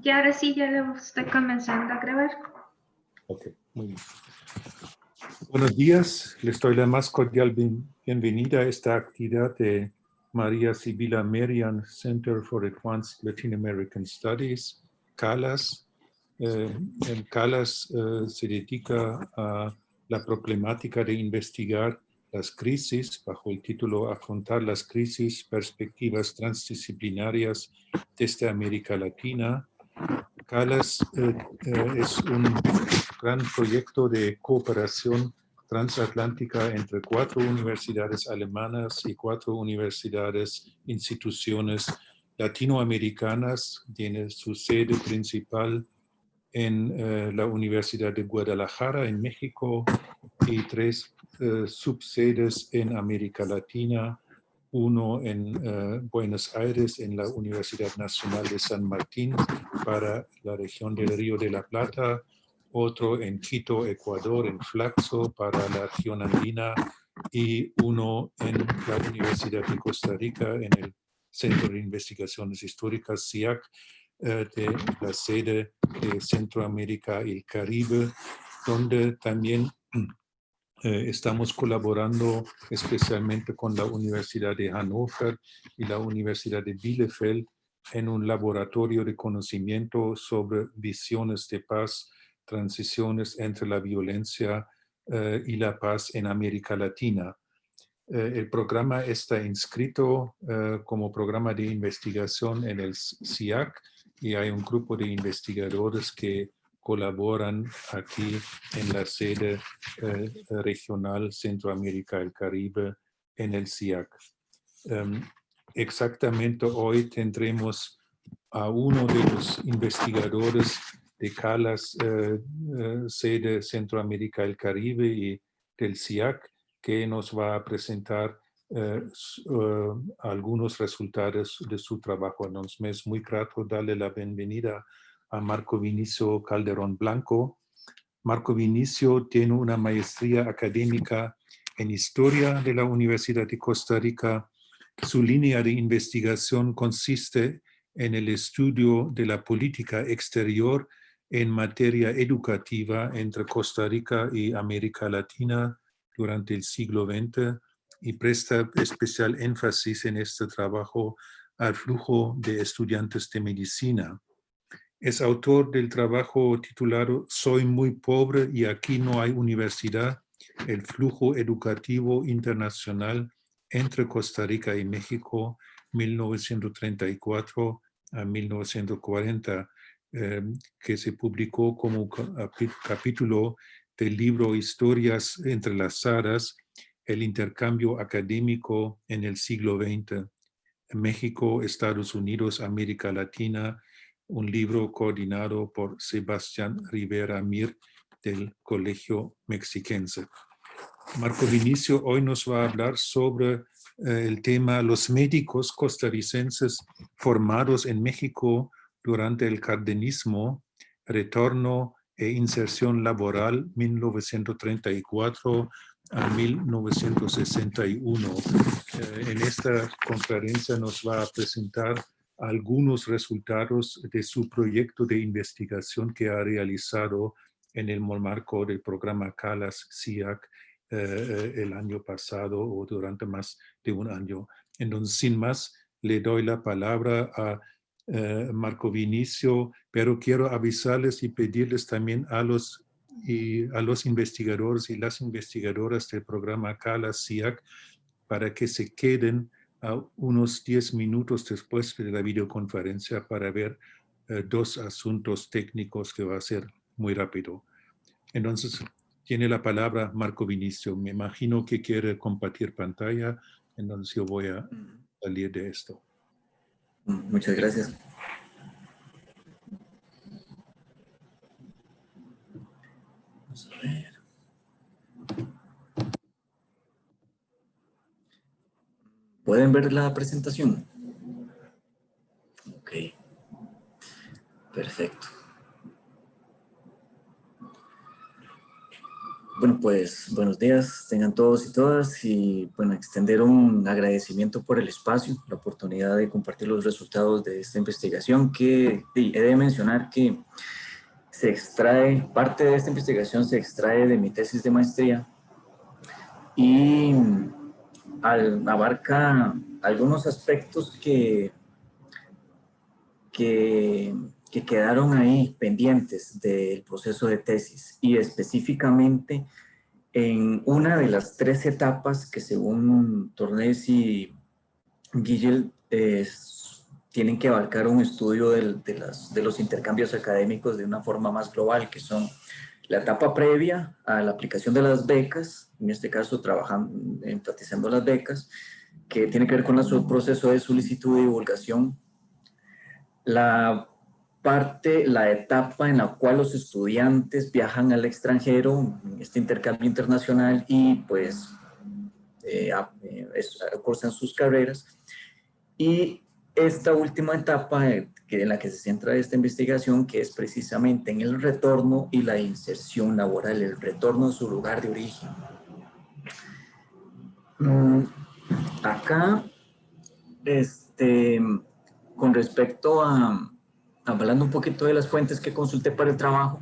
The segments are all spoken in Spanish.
Y ahora sí, ya lo estoy comenzando a grabar. Ok, muy bien. Buenos días, les doy la más cordial bienvenida a esta actividad de María Sibila Merian Center for Advanced Latin American Studies, CALAS. El CALAS se dedica a la problemática de investigar las crisis bajo el título Afrontar las crisis, perspectivas transdisciplinarias desde América Latina. CALAS es un gran proyecto de cooperación transatlántica entre 4 universidades alemanas y 4 universidades, instituciones latinoamericanas. Tiene su sede principal en la Universidad de Guadalajara, en México, y 3 subsedes en América Latina, uno en Buenos Aires, en la Universidad Nacional de San Martín, para la región del Río de la Plata, otro en Quito, Ecuador, en Flaxo, para la región andina, y uno en la Universidad de Costa Rica, en el Centro de Investigaciones Históricas, CIAC, de la sede de Centroamérica y el Caribe, donde también estamos colaborando especialmente con la Universidad de Hannover y la Universidad de Bielefeld en un laboratorio de conocimiento sobre visiones de paz, transiciones entre la violencia y la paz en América Latina. El programa está inscrito como programa de investigación en el CIAC y hay un grupo de investigadores que colaboran aquí en la sede regional Centroamérica y el Caribe en el CIAC. Exactamente hoy tendremos a uno de los investigadores de CALAS, sede Centroamérica y el Caribe y del CIAC, que nos va a presentar algunos resultados de su trabajo. Nos es muy grato darle la bienvenida a Marco Vinicio Calderón Blanco. Marco Vinicio tiene una maestría académica en Historia de la Universidad de Costa Rica. Su línea de investigación consiste en el estudio de la política exterior en materia educativa entre Costa Rica y América Latina durante el siglo XX y presta especial énfasis en este trabajo al flujo de estudiantes de medicina. Es autor del trabajo titulado Soy muy pobre y aquí no hay universidad, el flujo educativo internacional entre Costa Rica y México, 1934 a 1940, que se publicó como capítulo del libro Historias entrelazadas, el intercambio académico en el siglo XX, México, Estados Unidos, América Latina, un libro coordinado por Sebastián Rivera Mir del Colegio Mexiquense. Marco Vinicio hoy nos va a hablar sobre el tema los médicos costarricenses formados en México durante el cardenismo, retorno e inserción laboral 1934 a 1961. En esta conferencia nos va a presentar algunos resultados de su proyecto de investigación que ha realizado en el marco del programa CALAS-CIAC el año pasado o durante más de un año. Entonces, sin más, le doy la palabra a Marco Vinicio, pero quiero avisarles y pedirles también a los investigadores y las investigadoras del programa CALAS-CIAC para que se queden a unos 10 minutos después de la videoconferencia para ver 2 asuntos técnicos que va a ser muy rápido. Entonces, tiene la palabra Marco Vinicio. Me imagino que quiere compartir pantalla, entonces yo voy a salir de esto. Muchas gracias. Vamos a ver. ¿Pueden ver la presentación? Ok. Perfecto. Bueno, pues buenos días, tengan todos y todas, y bueno, extender un agradecimiento por el espacio, la oportunidad de compartir los resultados de esta investigación que sí, he de mencionar que parte de esta investigación se extrae de mi tesis de maestría y abarca algunos aspectos que quedaron ahí pendientes del proceso de tesis y específicamente en una de las 3 etapas que según Tornés y Gigel tienen que abarcar un estudio de los intercambios académicos de una forma más global, que son la etapa previa a la aplicación de las becas, en este caso enfatizando las becas, que tiene que ver con el proceso de solicitud y divulgación, la etapa en la cual los estudiantes viajan al extranjero, en este intercambio internacional, y pues cursan sus carreras. Y esta última etapa en la que se centra esta investigación, que es precisamente en el retorno y la inserción laboral, el retorno a su lugar de origen. Acá, con respecto a, hablando un poquito de las fuentes que consulté para el trabajo,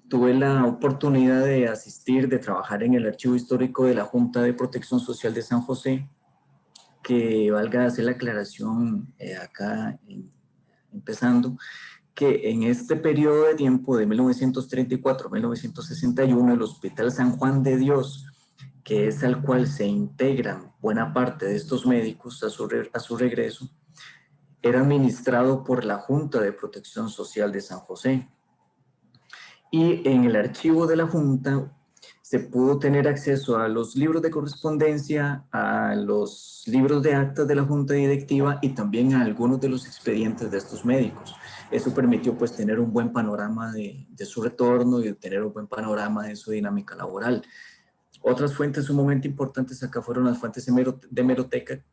tuve la oportunidad de trabajar en el Archivo Histórico de la Junta de Protección Social de San José, que valga hacer la aclaración acá, empezando, que en este periodo de tiempo de 1934 a 1961, el Hospital San Juan de Dios, que es al cual se integran buena parte de estos médicos a su regreso, era administrado por la Junta de Protección Social de San José. Y en el archivo de la Junta se pudo tener acceso a los libros de correspondencia, a los libros de actas de la Junta Directiva y también a algunos de los expedientes de estos médicos. Eso permitió pues tener un buen panorama de su retorno y de tener un buen panorama de su dinámica laboral. Otras fuentes sumamente importantes acá fueron las fuentes de hemeroteca,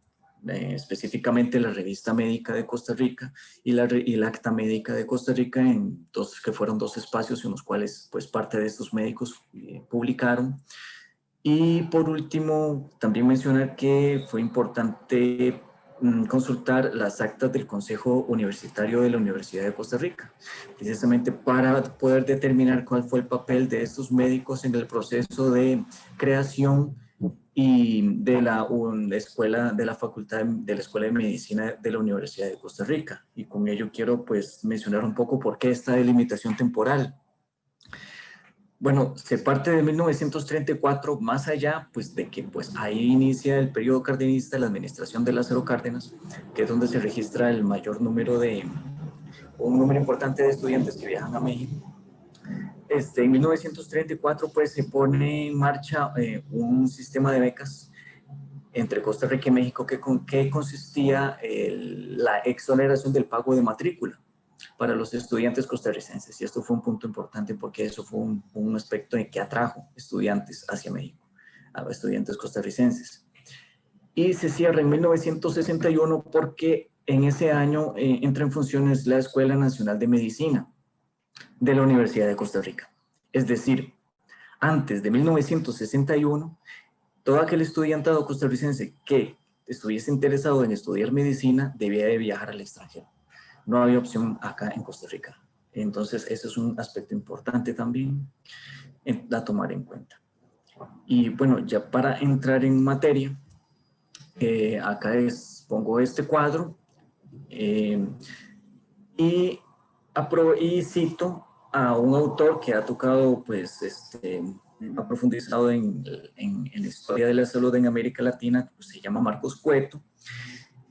específicamente la Revista Médica de Costa Rica y la Acta Médica de Costa Rica, que fueron 2 espacios en los cuales pues parte de estos médicos publicaron. Y por último, también mencionar que fue importante consultar las actas del Consejo Universitario de la Universidad de Costa Rica, precisamente para poder determinar cuál fue el papel de estos médicos en el proceso de creación y de la escuela de la Facultad de la Escuela de Medicina de la Universidad de Costa Rica. Y con ello quiero pues mencionar un poco por qué esta delimitación temporal. Bueno, se parte de 1934, más allá pues de que pues ahí inicia el periodo cardenista, la administración de Lázaro Cárdenas, que es donde se registra el mayor número un número importante de estudiantes que viajan a México. En 1934 pues se pone en marcha un sistema de becas entre Costa Rica y México que consistía en la exoneración del pago de matrícula para los estudiantes costarricenses. Y esto fue un punto importante porque eso fue un aspecto en que atrajo estudiantes hacia México, a estudiantes costarricenses. Y se cierra en 1961 porque en ese año entra en funciones la Escuela Nacional de Medicina de la Universidad de Costa Rica. Es decir, antes de 1961, todo aquel estudiantado costarricense que estuviese interesado en estudiar medicina debía de viajar al extranjero. No había opción acá en Costa Rica. Entonces, ese es un aspecto importante también a tomar en cuenta. Y bueno, ya para entrar en materia, acá pongo este cuadro y cito a un autor que ha tocado, pues, ha profundizado en la historia de la salud en América Latina, pues, se llama Marcos Cueto.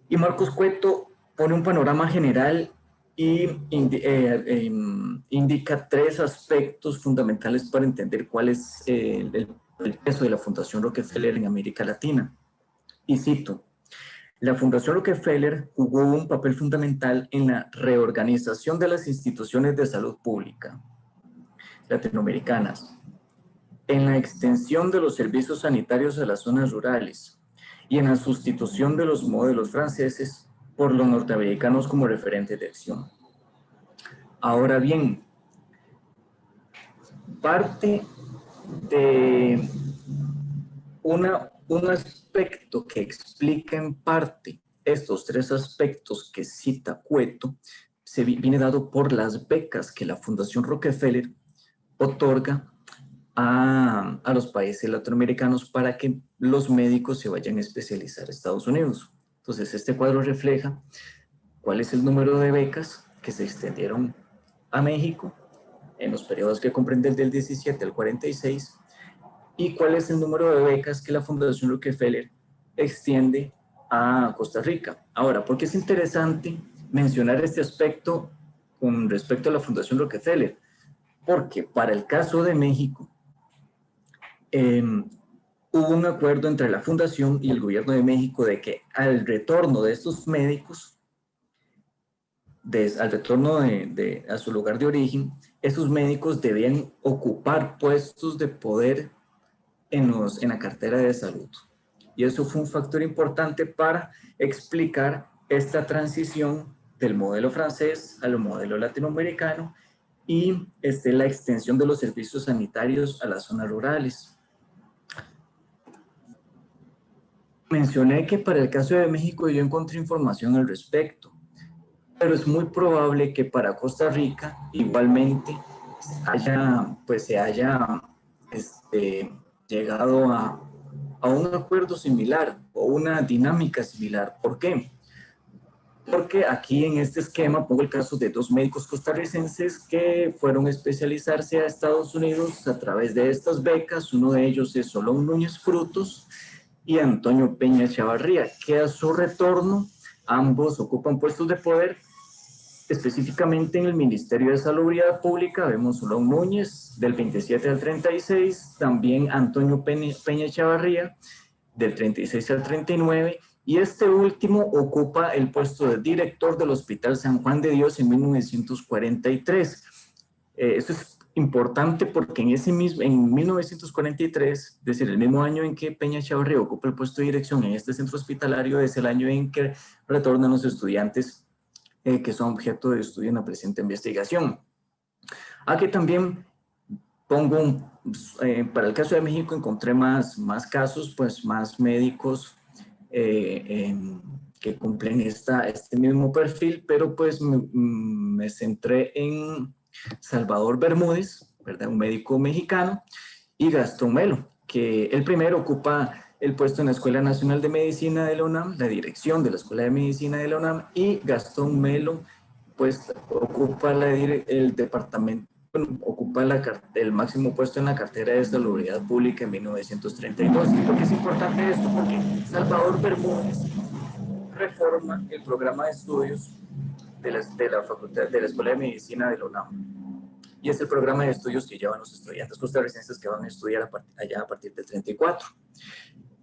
Y Marcos Cueto pone un panorama general y indica 3 aspectos fundamentales para entender cuál es el peso de la Fundación Rockefeller en América Latina. Y cito: la Fundación Rockefeller jugó un papel fundamental en la reorganización de las instituciones de salud pública latinoamericanas, en la extensión de los servicios sanitarios a las zonas rurales y en la sustitución de los modelos franceses por los norteamericanos como referentes de acción. Ahora bien, parte de un aspecto que explica en parte estos tres aspectos que cita Cueto, viene dado por las becas que la Fundación Rockefeller otorga a los países latinoamericanos para que los médicos se vayan a especializar a Estados Unidos. Entonces, este cuadro refleja cuál es el número de becas que se extendieron a México en los periodos que comprenden del 17 al 46 y cuál es el número de becas que la Fundación Rockefeller extiende a Costa Rica. Ahora, ¿por qué es interesante mencionar este aspecto con respecto a la Fundación Rockefeller? Porque para el caso de México, hubo un acuerdo entre la Fundación y el Gobierno de México de que al retorno de estos médicos, al retorno a su lugar de origen, esos médicos debían ocupar puestos de poder en la cartera de salud. Y eso fue un factor importante para explicar esta transición del modelo francés al modelo latinoamericano y la extensión de los servicios sanitarios a las zonas rurales. Mencioné que para el caso de México yo encontré información al respecto, pero es muy probable que para Costa Rica igualmente se haya llegado a un acuerdo similar o una dinámica similar. ¿Por qué? Porque aquí en este esquema pongo el caso de dos médicos costarricenses que fueron a especializarse a Estados Unidos a través de estas becas. Uno de ellos es Solón Núñez Frutos y Antonio Peña Chavarría, que a su retorno ambos ocupan puestos de poder, específicamente en el Ministerio de Salubridad Pública. Vemos Solón Núñez del 27 al 36, también Antonio Peña Chavarría del 36 al 39, y este último ocupa el puesto de director del Hospital San Juan de Dios en 1943. Eso es importante porque en 1943, es decir, el mismo año en que Peña Chavarría ocupa el puesto de dirección en este centro hospitalario, es el año en que retornan los estudiantes que son objeto de estudio en la presente investigación. Aquí también pongo, para el caso de México encontré más casos, pues más médicos que cumplen este mismo perfil, pero pues me centré en Salvador Bermúdez, ¿verdad? Un médico mexicano, y Gastón Melo, que el primero ocupa el puesto en la Escuela Nacional de Medicina de la UNAM, la dirección de la Escuela de Medicina de la UNAM, y Gastón Melo pues ocupa el departamento, ocupa el máximo puesto en la cartera de Salubridad Pública en 1932. ¿Y por qué es importante esto? Porque Salvador Bermúdez reforma el programa de estudios de la Facultad de la Escuela de Medicina de la UNAM. Y es el programa de estudios que llevan los estudiantes costarricenses que van a estudiar allá a partir del 34.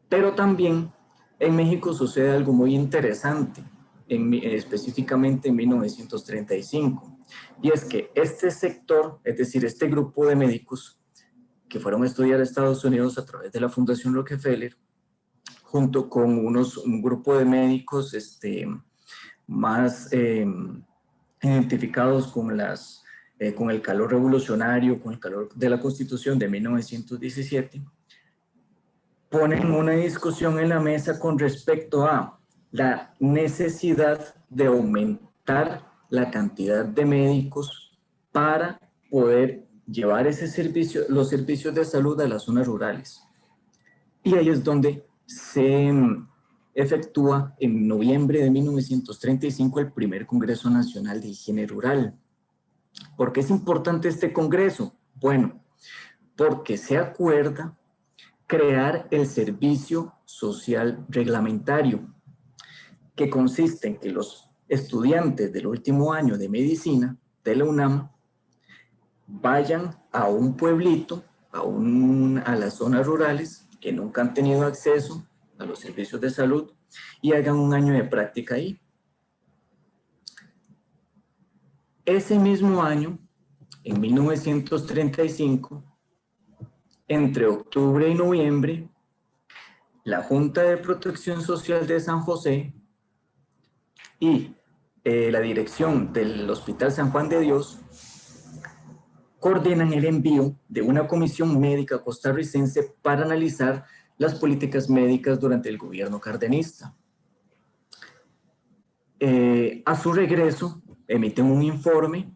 Pero también en México sucede algo muy interesante, específicamente en 1935. Y es que este sector, es decir, este grupo de médicos que fueron a estudiar a Estados Unidos a través de la Fundación Rockefeller, junto con un grupo de médicos más identificados con el calor revolucionario, con el calor de la Constitución de 1917, ponen una discusión en la mesa con respecto a la necesidad de aumentar la cantidad de médicos para poder llevar los servicios de salud a las zonas rurales. Y ahí es donde se efectúa en noviembre de 1935 el primer Congreso Nacional de Higiene Rural. ¿Por qué es importante este congreso? Bueno, porque se acuerda crear el servicio social reglamentario, que consiste en que los estudiantes del último año de medicina de la UNAM vayan a un pueblito, a las zonas rurales que nunca han tenido acceso a los servicios de salud y hagan un año de práctica ahí. Ese mismo año, en 1935, entre octubre y noviembre, la Junta de Protección Social de San José y la dirección del Hospital San Juan de Dios coordinan el envío de una comisión médica costarricense para analizar las políticas médicas durante el gobierno cardenista. A su regreso, emiten un informe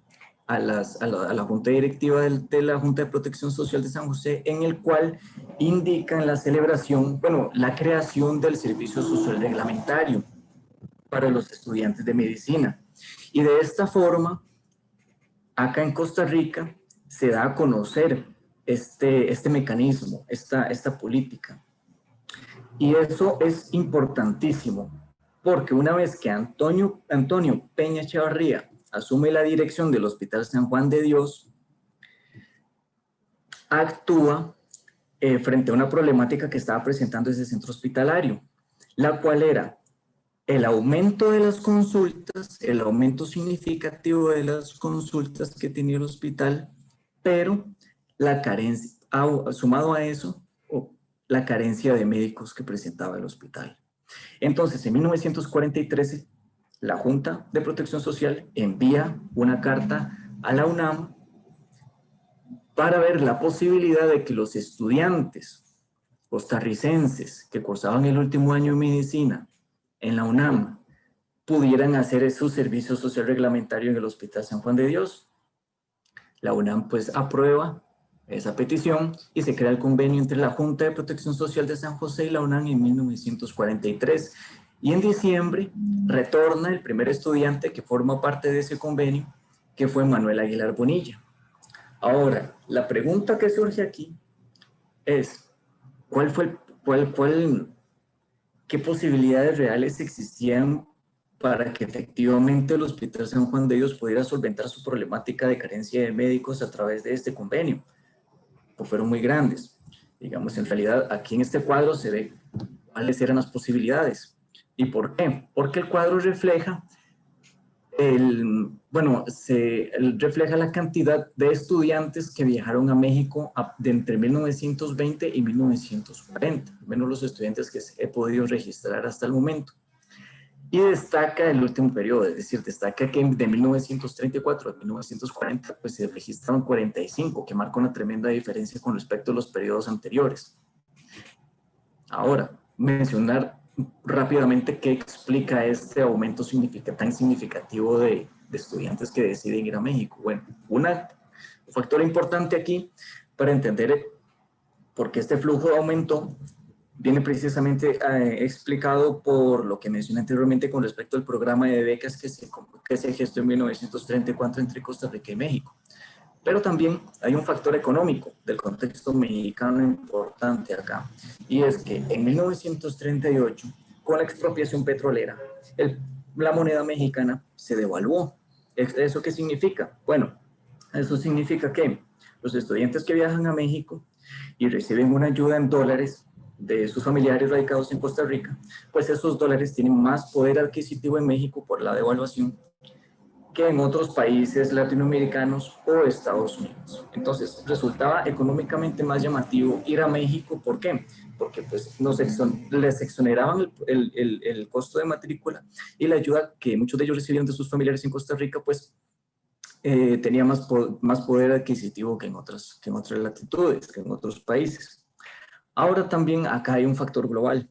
a la Junta Directiva de la Junta de Protección Social de San José, en el cual indican la celebración, bueno, la creación del servicio social reglamentario para los estudiantes de medicina. Y de esta forma, acá en Costa Rica, se da a conocer este mecanismo, esta política. Y eso es importantísimo, porque una vez que Antonio Peña Echevarría asume la dirección del Hospital San Juan de Dios, actúa frente a una problemática que estaba presentando ese centro hospitalario, la cual era el aumento de las consultas, el aumento significativo de las consultas que tenía el hospital, pero la carencia, sumado a eso, la carencia de médicos que presentaba el hospital. Entonces, en 1943, la Junta de Protección Social envía una carta a la UNAM para ver la posibilidad de que los estudiantes costarricenses que cursaban el último año de medicina en la UNAM pudieran hacer su servicio social reglamentario en el Hospital San Juan de Dios. La UNAM pues aprueba esa petición y se crea el convenio entre la Junta de Protección Social de San José y la UNAM en 1943. Y en diciembre retorna el primer estudiante que forma parte de ese convenio, que fue Manuel Aguilar Bonilla. Ahora, la pregunta que surge aquí es, ¿qué posibilidades reales existían para que efectivamente el Hospital San Juan de Dios pudiera solventar su problemática de carencia de médicos a través de este convenio? Pues fueron muy grandes. Digamos, en realidad, aquí en este cuadro se ve cuáles eran las posibilidades. ¿Y por qué? Porque el cuadro refleja refleja la cantidad de estudiantes que viajaron a México de entre 1920 y 1940, al menos los estudiantes que he podido registrar hasta el momento. Y destaca el último periodo, es decir, destaca que de 1934 a 1940 pues se registraron 45, que marca una tremenda diferencia con respecto a los periodos anteriores. Ahora, mencionar rápidamente qué explica este aumento tan significativo de estudiantes que deciden ir a México. Bueno, un factor importante aquí para entender por qué este flujo aumentó viene precisamente explicado por lo que mencioné anteriormente con respecto al programa de becas que se gestó en 1934 entre Costa Rica y México. Pero también hay un factor económico del contexto mexicano importante acá, y es que en 1938, con la expropiación petrolera, la moneda mexicana se devaluó. ¿Eso qué significa? Bueno, eso significa que los estudiantes que viajan a México y reciben una ayuda en dólares de sus familiares radicados en Costa Rica, pues esos dólares tienen más poder adquisitivo en México por la devaluación que en otros países latinoamericanos o Estados Unidos. Entonces, resultaba económicamente más llamativo ir a México. ¿Por qué? Porque pues, les exoneraban el costo de matrícula y la ayuda que muchos de ellos recibieron de sus familiares en Costa Rica, pues tenía más poder adquisitivo que en otras latitudes, que en otros países. Ahora también acá hay un factor global,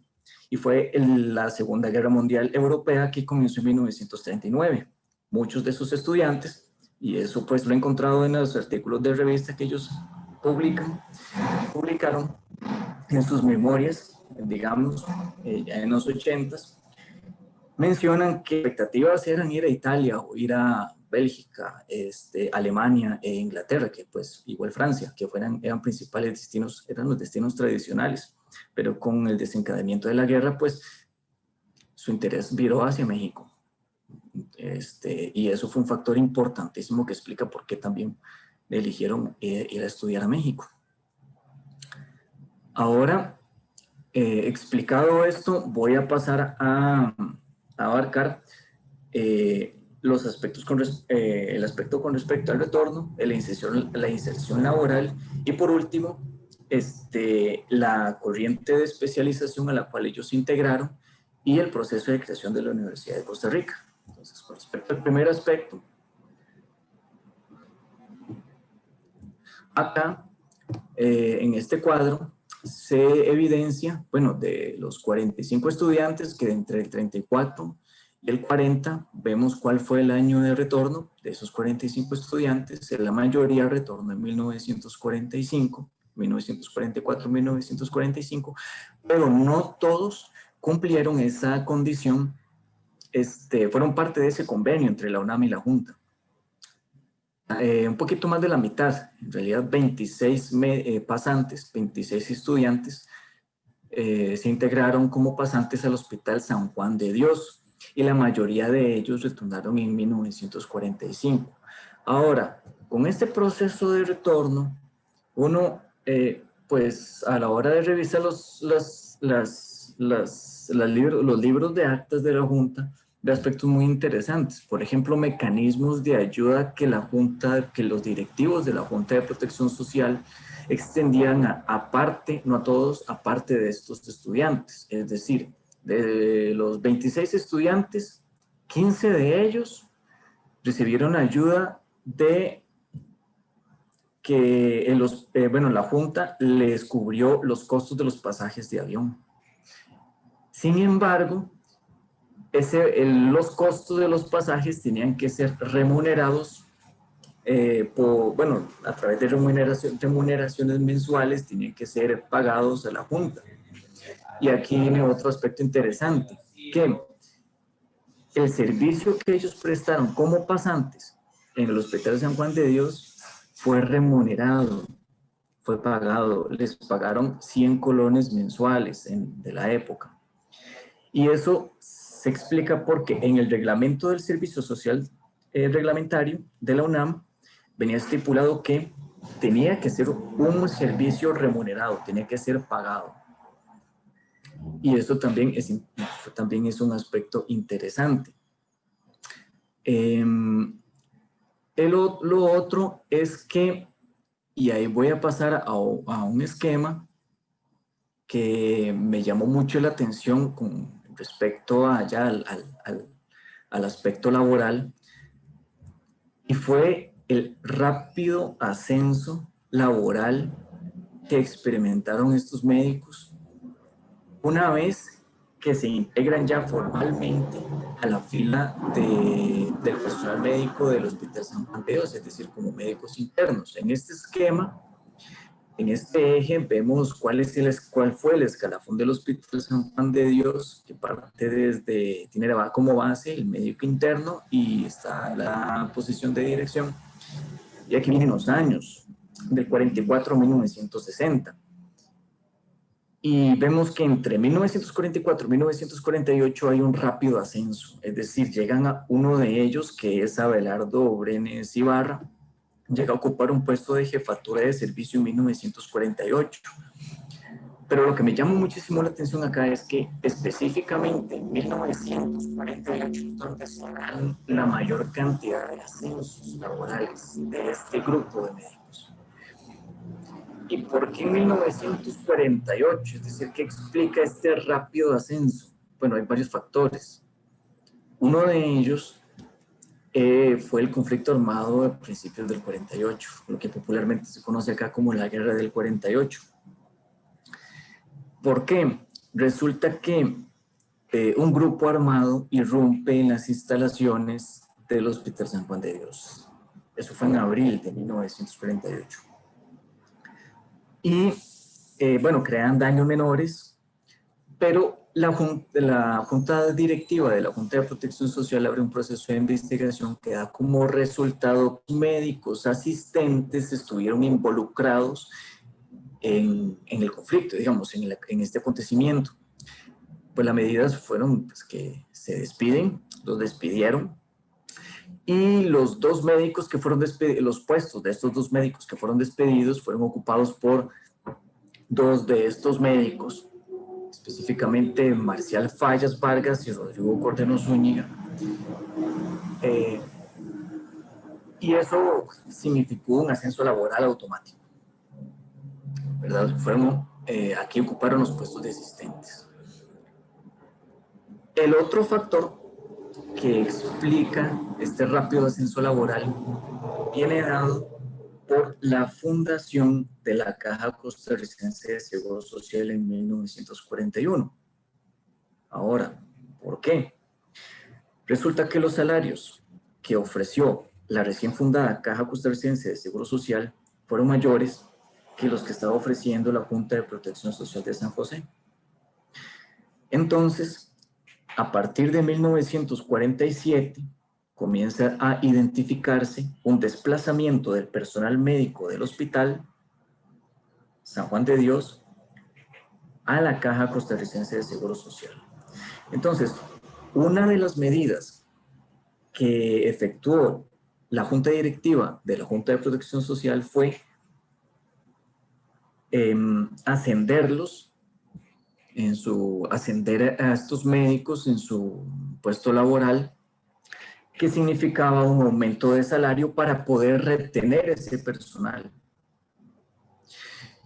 y fue la Segunda Guerra Mundial Europea, que comenzó en 1939. Muchos de sus estudiantes, y eso pues lo he encontrado en los artículos de revista que ellos publicaron en sus memorias, digamos, ya en los 80s, mencionan que expectativas eran ir a Italia o ir a Bélgica, Alemania e Inglaterra, que pues igual Francia, que eran principales destinos, eran los destinos tradicionales, pero con el desencadenamiento de la guerra, pues su interés viró hacia México. Y eso fue un factor importantísimo que explica por qué también eligieron ir a estudiar a México. Ahora, explicado esto, voy a pasar a abarcar los aspectos el aspecto con respecto al retorno, la inserción laboral y por último, la corriente de especialización a la cual ellos se integraron y el proceso de creación de la Universidad de Costa Rica. Entonces, con respecto al primer aspecto, Acá, en este cuadro, se evidencia, bueno, de los 45 estudiantes, que entre el 34 y el 40, vemos cuál fue el año de retorno de esos 45 estudiantes. La mayoría retornó en 1945, 1944, 1945, pero no todos cumplieron esa condición, fueron parte de ese convenio entre la UNAM y la Junta. Un poquito más de la mitad, en realidad 26 pasantes, 26 estudiantes, se integraron como pasantes al Hospital San Juan de Dios y la mayoría de ellos retornaron en 1945. Ahora, con este proceso de retorno, uno, pues a la hora de revisar los libros de actas de la Junta, de aspectos muy interesantes. Por ejemplo, mecanismos de ayuda que la Junta, que los directivos de la Junta de Protección Social extendían aparte, no a todos, aparte de estos estudiantes. Es decir, de los 26 estudiantes, 15 de ellos recibieron ayuda de que la Junta les cubrió los costos de los pasajes de avión. Sin embargo, los costos de los pasajes tenían que ser remunerados a través de remuneraciones mensuales, tenían que ser pagados a la Junta. Y aquí viene otro aspecto interesante, que el servicio que ellos prestaron como pasantes en el Hospital San Juan de Dios fue remunerado, fue pagado, les pagaron 100 colones mensuales de la época. Y eso se explica porque en el reglamento del servicio social reglamentario de la UNAM venía estipulado que tenía que ser un servicio remunerado, tenía que ser pagado. Y eso también es un aspecto interesante. Lo otro es que, y ahí voy a pasar a un esquema que me llamó mucho la atención con respecto allá al aspecto laboral, y fue el rápido ascenso laboral que experimentaron estos médicos una vez que se integran ya formalmente a la fila del personal médico del Hospital San Juan de Dios, es decir, como médicos internos. En este esquema, en este eje, vemos cuál fue el escalafón del Hospital San Juan de Dios, que tiene como base el médico interno y está la posición de dirección. Y aquí vienen los años, del 44 a 1960. Y vemos que entre 1944 y 1948 hay un rápido ascenso, es decir, llegan a uno de ellos, que es Abelardo Brenes Ibarra, llega a ocupar un puesto de jefatura de servicio en 1948. Pero lo que me llama muchísimo la atención acá es que específicamente en 1948 es donde se dan la mayor cantidad de ascensos laborales de este grupo de médicos. ¿Y por qué en 1948? Es decir, ¿qué explica este rápido ascenso? Bueno, hay varios factores. Uno de ellos fue el conflicto armado a principios del 48, lo que popularmente se conoce acá como la Guerra del 48. ¿Por qué? Resulta que un grupo armado irrumpe en las instalaciones del Hospital San Juan de Dios. Eso fue en abril de 1948. Y, crean daños menores, pero la Junta Directiva de la Junta de Protección Social abre un proceso de investigación que da como resultado que médicos asistentes estuvieron involucrados en el conflicto, digamos, en este acontecimiento. Pues las medidas fueron que se despiden, los despidieron, y los dos médicos que fueron despedidos, los puestos de estos dos médicos que fueron despedidos fueron ocupados por dos de estos médicos, específicamente Marcial Fallas Vargas y Rodrigo Cordero Zúñiga. Y eso significó un ascenso laboral automático, ¿verdad? Aquí ocuparon los puestos de asistentes. El otro factor que explica este rápido ascenso laboral viene dado por la fundación de la Caja Costarricense de Seguro Social en 1941. Ahora, ¿por qué? Resulta que los salarios que ofreció la recién fundada Caja Costarricense de Seguro Social fueron mayores que los que estaba ofreciendo la Junta de Protección Social de San José. Entonces, a partir de 1947, comienza a identificarse un desplazamiento del personal médico del Hospital San Juan de Dios a la Caja Costarricense de Seguro Social. Entonces, una de las medidas que efectuó la Junta Directiva de la Junta de Protección Social fue ascender a estos médicos en su puesto laboral, que significaba un aumento de salario para poder retener ese personal.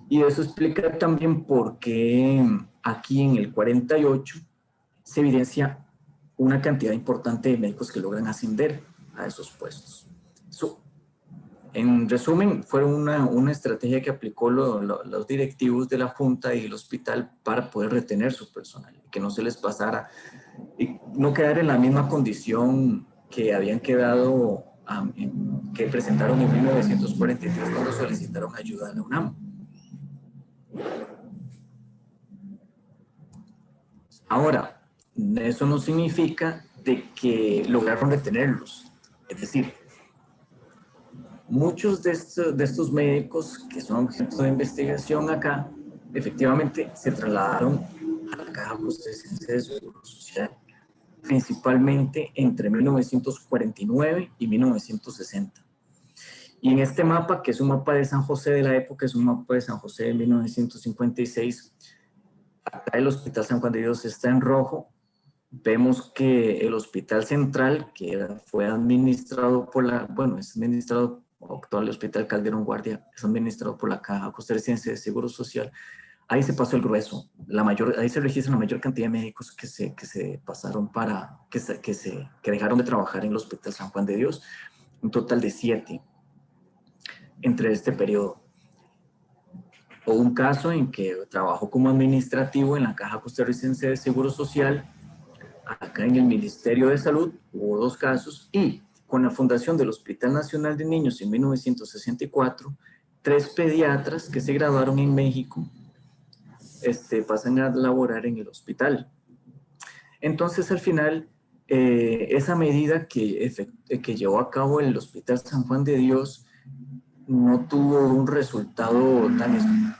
Y eso explica también por qué aquí en el 48 se evidencia una cantidad importante de médicos que logran ascender a esos puestos. Eso, en resumen, fue una estrategia que aplicó los directivos de la Junta y el hospital para poder retener su personal, que no se les pasara y no quedar en la misma condición que habían quedado, que presentaron en 1943 cuando solicitaron ayuda a la UNAM. Ahora, eso no significa de que lograron retenerlos. Es decir, muchos de estos médicos que son objeto de investigación acá, efectivamente se trasladaron a la Caja Costarricense de Seguro Social, principalmente entre 1949 y 1960. Y en este mapa, que es un mapa de San José de la época, es un mapa de San José de 1956, acá el Hospital San Juan de Dios está en rojo. Vemos que el Hospital Central, que fue administrado por es administrado, actual Hospital Calderón Guardia, es administrado por la Caja Costarricense de Seguro Social. Ahí se pasó el grueso. Ahí se registra la mayor cantidad de médicos que se pasaron que dejaron de trabajar en el Hospital San Juan de Dios. Un total de 7 entre este periodo. Hubo un caso en que trabajó como administrativo en la Caja Costarricense de Seguro Social. Acá en el Ministerio de Salud hubo 2 casos, y con la fundación del Hospital Nacional de Niños en 1964, 3 pediatras que se graduaron en México pasan a laborar en el hospital. Entonces, al final, esa medida que llevó a cabo el Hospital San Juan de Dios no tuvo un resultado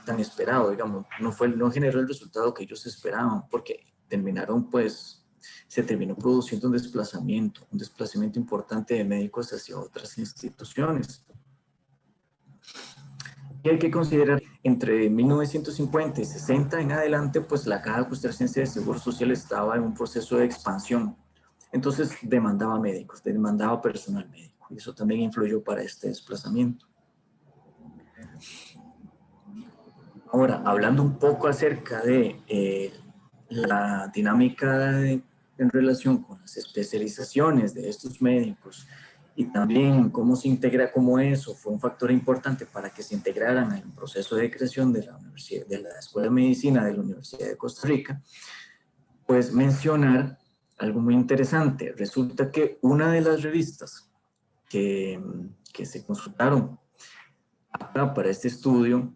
tan esperado, digamos, no generó el resultado que ellos esperaban, porque se terminó produciendo un desplazamiento importante de médicos hacia otras instituciones. Y hay que considerar, entre 1950 y 60 en adelante, pues la Caja Costarricense de Seguro Social estaba en un proceso de expansión. Entonces demandaba médicos, demandaba personal médico, y eso también influyó para este desplazamiento. Ahora, hablando un poco acerca de la dinámica en relación con las especializaciones de estos médicos, y también cómo se integra, cómo eso fue un factor importante para que se integraran en el proceso de creación de la Escuela de Medicina de la Universidad de Costa Rica, pues mencionar algo muy interesante. Resulta que una de las revistas que se consultaron acá para este estudio,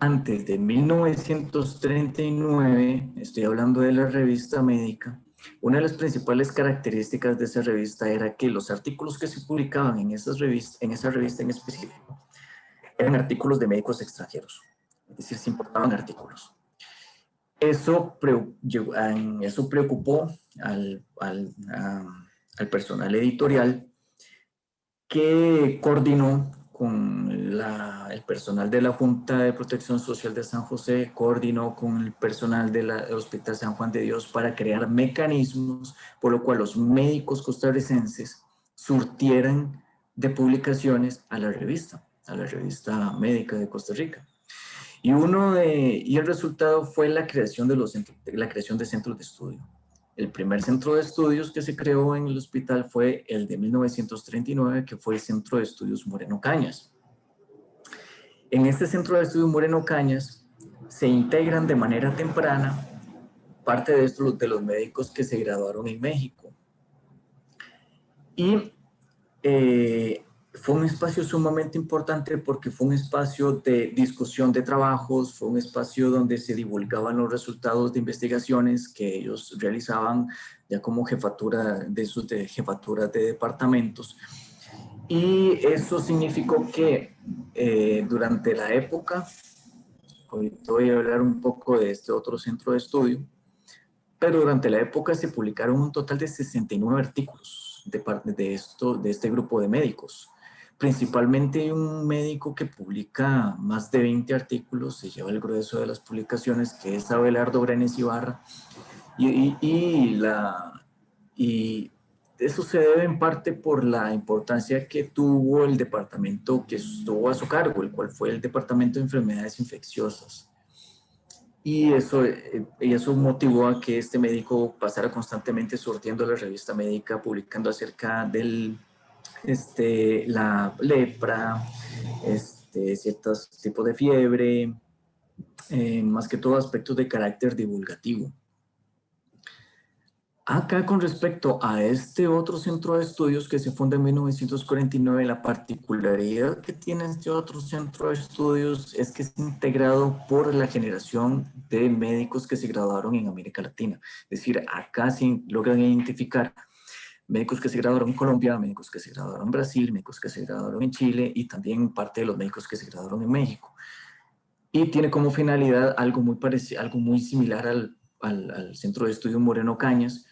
antes de 1939, estoy hablando de la revista médica, una de las principales características de esa revista era que los artículos que se publicaban en esa revista en específico eran artículos de médicos extranjeros, es decir, se importaban artículos. Eso preocupó al personal editorial, que coordinó con el personal de la Junta de Protección Social de San José, coordinó con el personal del Hospital San Juan de Dios para crear mecanismos por lo cual los médicos costarricenses surtieran de publicaciones a la revista médica de Costa Rica. Y el resultado fue la creación de centros de estudio. El primer centro de estudios que se creó en el hospital fue el de 1939, que fue el Centro de Estudios Moreno Cañas. En este centro de estudio Moreno Cañas se integran de manera temprana parte de estos de los médicos que se graduaron en México. Y fue un espacio sumamente importante porque fue un espacio de discusión de trabajos, fue un espacio donde se divulgaban los resultados de investigaciones que ellos realizaban ya como jefatura de departamentos. Y eso significó que durante la época, hoy voy a hablar un poco de este otro centro de estudio, pero durante la época se publicaron un total de 69 artículos de parte de este grupo de médicos. Principalmente hay un médico que publica más de 20 artículos, se lleva el grueso de las publicaciones, que es Abelardo Brenes Ibarra, y eso se debe en parte por la importancia que tuvo el departamento que estuvo a su cargo, el cual fue el Departamento de Enfermedades Infecciosas. Y eso motivó a que este médico pasara constantemente surtiendo la revista médica, publicando acerca del la lepra, ciertos tipos de fiebre, más que todo aspectos de carácter divulgativo. Acá con respecto a este otro centro de estudios que se funda en 1949, la particularidad que tiene este otro centro de estudios es que es integrado por la generación de médicos que se graduaron en América Latina. Es decir, acá se logran identificar médicos que se graduaron en Colombia, médicos que se graduaron en Brasil, médicos que se graduaron en Chile y también parte de los médicos que se graduaron en México. Y tiene como finalidad algo muy parecido, algo muy similar al Centro de Estudio Moreno Cañas,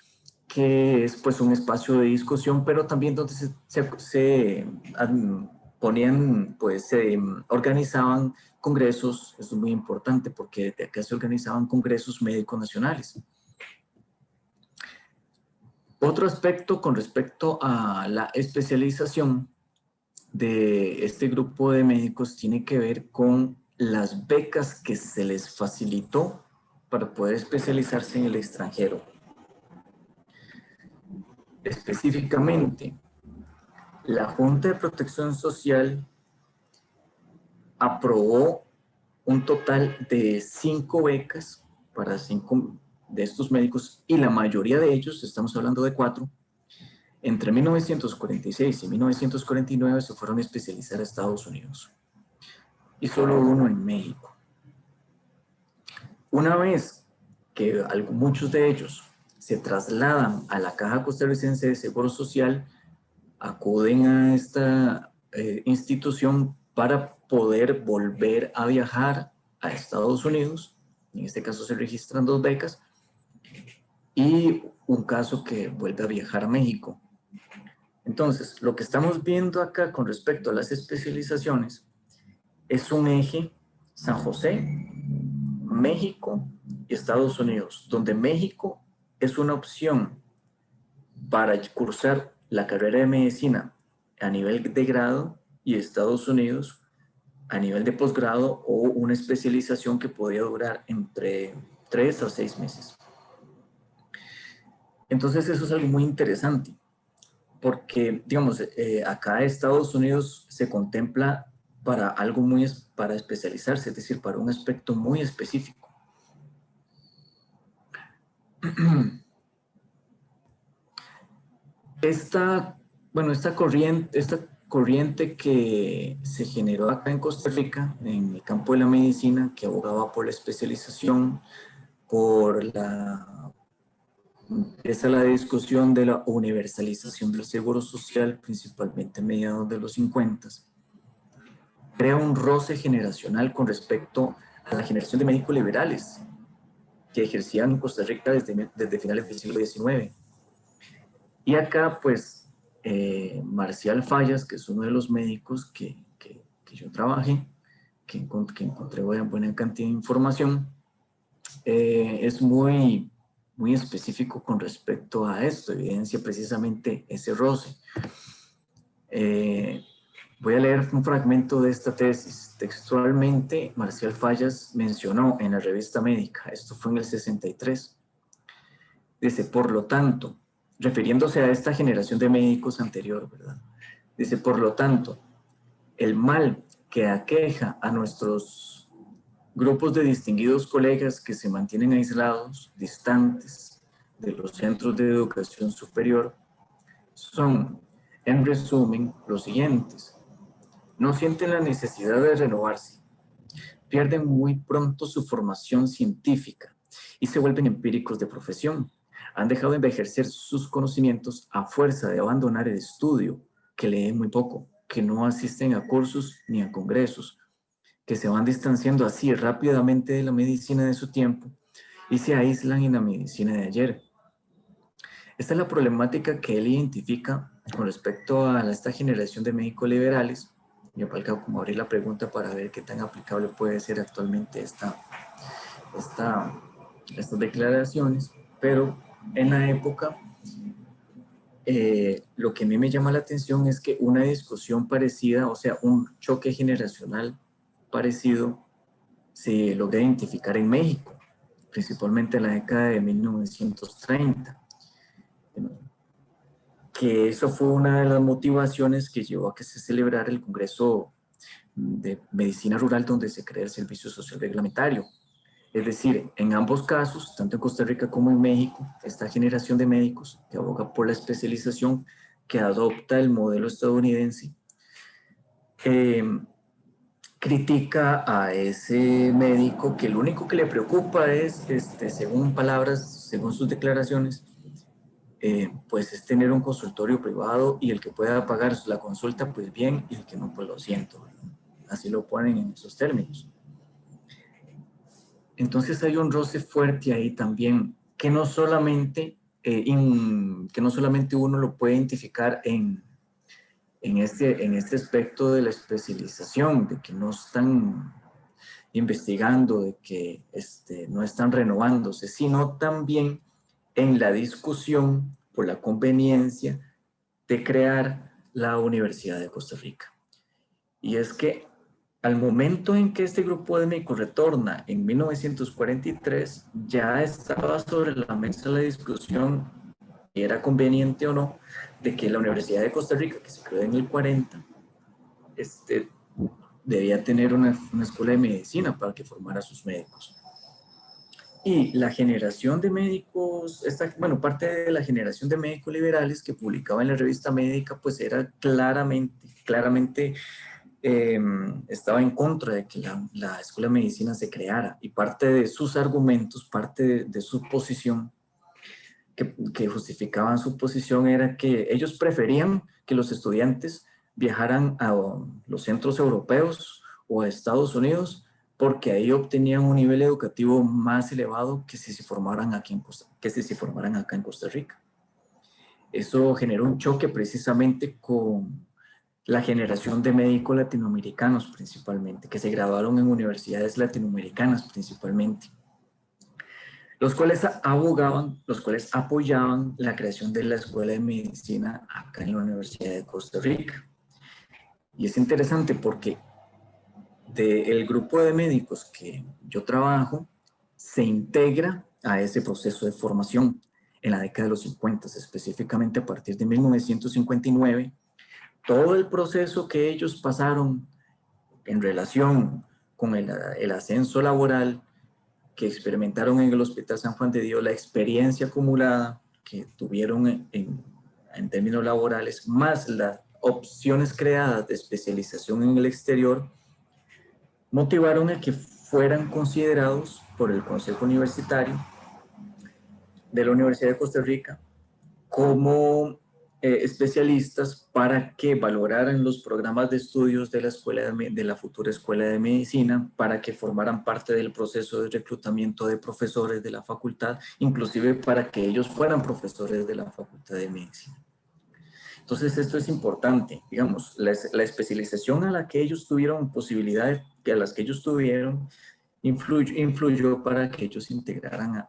que es pues un espacio de discusión, pero también donde se organizaban congresos. Eso es muy importante porque de acá se organizaban congresos médicos nacionales. Otro aspecto con respecto a la especialización de este grupo de médicos tiene que ver con las becas que se les facilitó para poder especializarse en el extranjero. Específicamente, la Junta de Protección Social aprobó un total de 5 becas para 5 de estos médicos, y la mayoría de ellos, estamos hablando de 4, entre 1946 y 1949 se fueron a especializar a Estados Unidos, y solo uno en México. Una vez que muchos de ellos se trasladan a la Caja Costarricense de Seguro Social, acuden a esta institución para poder volver a viajar a Estados Unidos. En este caso se registran 2 becas y un caso que vuelve a viajar a México. Entonces, lo que estamos viendo acá con respecto a las especializaciones es un eje San José, México y Estados Unidos, donde México es una opción para cursar la carrera de medicina a nivel de grado, y Estados Unidos a nivel de posgrado o una especialización que podía durar entre 3 a 6 meses. Entonces eso es algo muy interesante porque, digamos, acá en Estados Unidos se contempla para algo para especializarse, es decir, para un aspecto muy específico. Esta corriente que se generó acá en Costa Rica, en el campo de la medicina, que abogaba por la especialización, empieza la discusión de la universalización del seguro social, principalmente a mediados de los 50, crea un roce generacional con respecto a la generación de médicos liberales que ejercían en Costa Rica desde finales del siglo XIX. Y acá, pues, Marcial Fallas, que es uno de los médicos que yo trabajé, que encontré buena cantidad de información, es muy específico con respecto a esto, evidencia precisamente ese roce. Voy a leer un fragmento de esta tesis. Textualmente, Marcial Fallas mencionó en la revista médica, esto fue en el 63, dice, por lo tanto, refiriéndose a esta generación de médicos anterior, ¿verdad? Dice, por lo tanto, el mal que aqueja a nuestros grupos de distinguidos colegas que se mantienen aislados, distantes de los centros de educación superior, son, en resumen, los siguientes. No sienten la necesidad de renovarse, pierden muy pronto su formación científica y se vuelven empíricos de profesión. Han dejado de ejercer sus conocimientos a fuerza de abandonar el estudio, que leen muy poco, que no asisten a cursos ni a congresos, que se van distanciando así rápidamente de la medicina de su tiempo y se aíslan en la medicina de ayer. Esta es la problemática que él identifica con respecto a esta generación de médicos liberales. Yo falta como abrir la pregunta para ver qué tan aplicable puede ser actualmente estas declaraciones, pero en la época lo que a mí me llama la atención es que una discusión parecida, o sea, un choque generacional parecido, se logra identificar en México, principalmente en la década de 1930. Que eso fue una de las motivaciones que llevó a que se celebrara el Congreso de Medicina Rural, donde se crea el Servicio Social Reglamentario. Es decir, en ambos casos, tanto en Costa Rica como en México, esta generación de médicos que aboga por la especialización, que adopta el modelo estadounidense, critica a ese médico que lo único que le preocupa es, según palabras, según sus declaraciones, pues es tener un consultorio privado y el que pueda pagar la consulta, pues bien, y el que no, pues lo siento. Así lo ponen en esos términos. Entonces hay un roce fuerte ahí también, que no solamente uno lo puede identificar en este aspecto de la especialización, de que no están investigando, de que no están renovándose, sino también en la discusión por la conveniencia de crear la Universidad de Costa Rica. Y es que al momento en que este grupo de médicos retorna en 1943, ya estaba sobre la mesa la discusión si era conveniente o no de que la Universidad de Costa Rica, que se creó en el 40, debía tener una escuela de medicina para que formara a sus médicos. Y la generación de médicos, parte de la generación de médicos liberales que publicaba en la revista médica, pues era claramente estaba en contra de que la Escuela de Medicina se creara, y parte de sus argumentos, parte de su posición, que justificaban su posición, era que ellos preferían que los estudiantes viajaran a los centros europeos o a Estados Unidos, porque ahí obtenían un nivel educativo más elevado que si se formaran acá en Costa Rica. Eso generó un choque precisamente con la generación de médicos latinoamericanos principalmente, que se graduaron en universidades latinoamericanas principalmente, los cuales apoyaban la creación de la Escuela de Medicina acá en la Universidad de Costa Rica. Y es interesante porque del grupo de médicos que yo trabajo, se integra a ese proceso de formación en la década de los 50, específicamente a partir de 1959, todo el proceso que ellos pasaron en relación con el ascenso laboral que experimentaron en el Hospital San Juan de Dios, la experiencia acumulada que tuvieron en términos laborales, más las opciones creadas de especialización en el exterior, motivaron a que fueran considerados por el Consejo Universitario de la Universidad de Costa Rica como especialistas para que valoraran los programas de estudios de la futura Escuela de Medicina, para que formaran parte del proceso de reclutamiento de profesores de la facultad, inclusive para que ellos fueran profesores de la Facultad de Medicina. Entonces esto es importante, digamos, la especialización a la que ellos tuvieron posibilidades, a las que ellos tuvieron, influyó para que ellos se integraran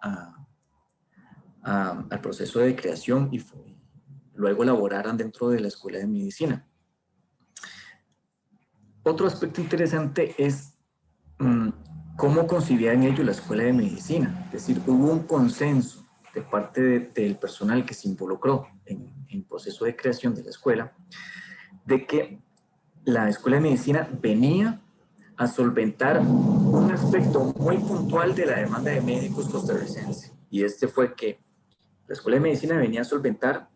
al proceso de creación y luego laboraran dentro de la Escuela de Medicina. Otro aspecto interesante es cómo concibían ellos la Escuela de Medicina. Es decir, hubo un consenso de parte del personal que se involucró en el proceso de creación de la escuela, de que la Escuela de Medicina venía a solventar un aspecto muy puntual de la demanda de médicos costarricense. Y este fue que la Escuela de Medicina venía a solventar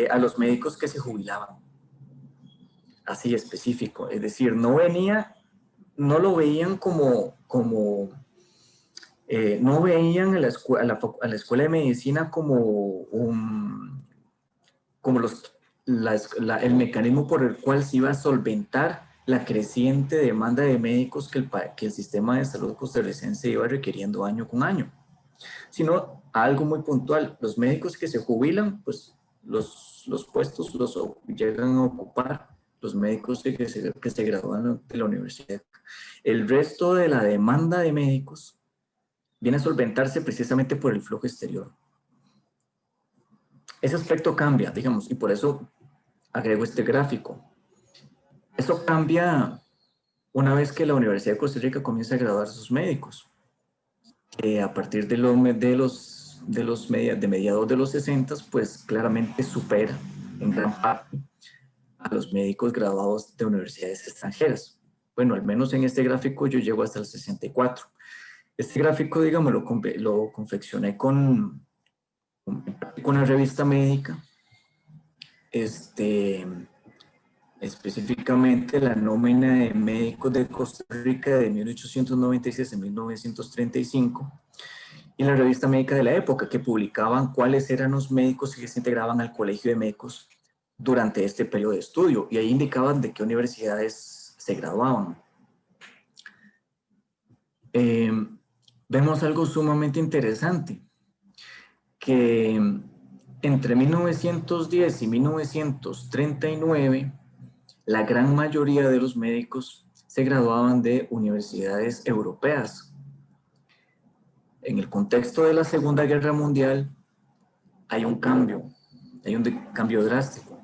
a los médicos que se jubilaban. Así específico. Es decir, no lo veían no veían a la Escuela de Medicina como el mecanismo por el cual se iba a solventar la creciente demanda de médicos que el sistema de salud costarricense iba requiriendo año con año, sino algo muy puntual. Los médicos que se jubilan, pues los puestos los llegan a ocupar los médicos que se gradúan de la universidad. El resto de la demanda de médicos viene a solventarse precisamente por el flujo exterior. Ese aspecto cambia, digamos, y por eso agrego este gráfico. Eso cambia una vez que la Universidad de Costa Rica comienza a graduar a sus médicos. A partir de mediados de los 60, pues claramente supera en gran parte a los médicos graduados de universidades extranjeras. Bueno, al menos en este gráfico yo llego hasta el 64. Este gráfico, digamos, lo confeccioné con una revista médica, específicamente la nómina de médicos de Costa Rica de 1896 a 1935, y la revista médica de la época, que publicaban cuáles eran los médicos que se integraban al colegio de médicos durante este periodo de estudio, y ahí indicaban de qué universidades se graduaban. Vemos algo sumamente interesante, que entre 1910 y 1939, la gran mayoría de los médicos se graduaban de universidades europeas. En el contexto de la Segunda Guerra Mundial hay un cambio drástico.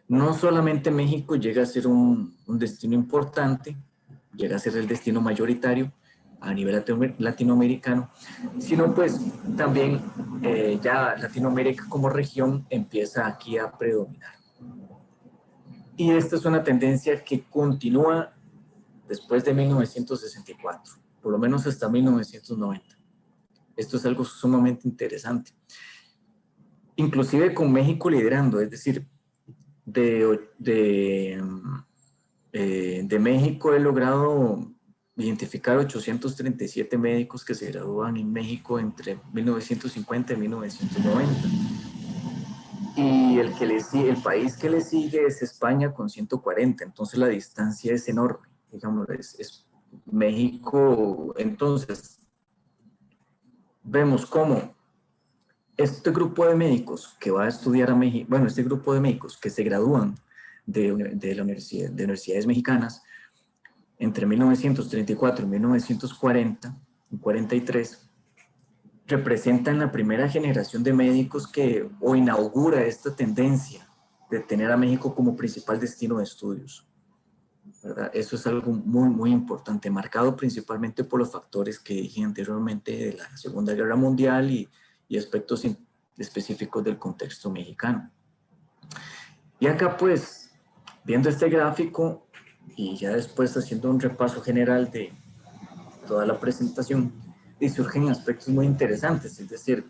No solamente México llega a ser un destino importante, llega a ser el destino mayoritario a nivel latinoamericano, sino pues también ya Latinoamérica como región empieza aquí a predominar. Y esta es una tendencia que continúa después de 1964, por lo menos hasta 1990. Esto es algo sumamente interesante. Inclusive con México liderando, es decir, de México he logrado identificar 837 médicos que se gradúan en México entre 1950 y 1990. Y el país que le sigue es España con 140, entonces la distancia es enorme, digamos, es México. Entonces, vemos cómo este grupo de médicos que va a estudiar a México, bueno, este grupo de médicos que se gradúan de universidades mexicanas entre 1934 y 1940, 43, representan la primera generación de médicos o inaugura esta tendencia de tener a México como principal destino de estudios, ¿verdad? Eso es algo muy, muy importante, marcado principalmente por los factores que dije anteriormente de la Segunda Guerra Mundial y aspectos específicos del contexto mexicano. Y acá pues, viendo este gráfico y ya después haciendo un repaso general de toda la presentación, y surgen aspectos muy interesantes, es decir,